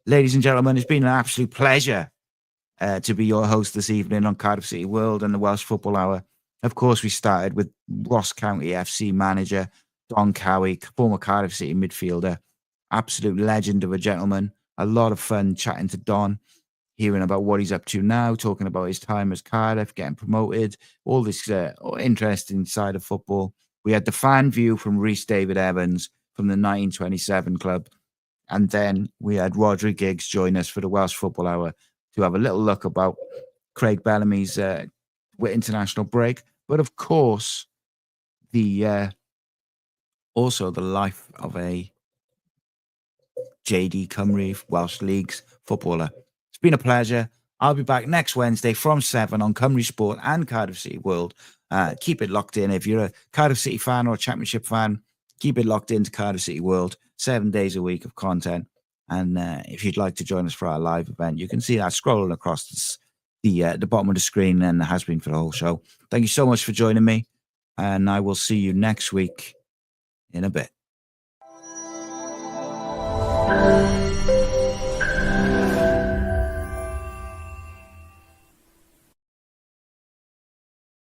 Ladies and gentlemen, it's been an absolute pleasure to be your host this evening on Cardiff City World and the Welsh Football Hour. Of course, we started with Ross County FC manager Don Cowie, former Cardiff City midfielder, absolute legend of a gentleman. A lot of fun chatting to Don, hearing about what he's up to now, talking about his time as Cardiff, getting promoted, all this interesting side of football. We had the fan view from Rhys David Evans from the 1927 club. And then we had Rhodri Giggs join us for the Welsh Football Hour to have a little look about Craig Bellamy's international break. But of course, also the life of a JD Cymru Welsh League's footballer. It's been a pleasure. I'll be back next Wednesday from 7 on Cymru Sport and Cardiff City World. Keep it locked in. If you're a Cardiff City fan or a Championship fan, keep it locked into Cardiff City World. 7 days a week of content. And if you'd like to join us for our live event, you can see that scrolling across the bottom of the screen, and it has been for the whole show. Thank you so much for joining me, and I will see you next week in a bit.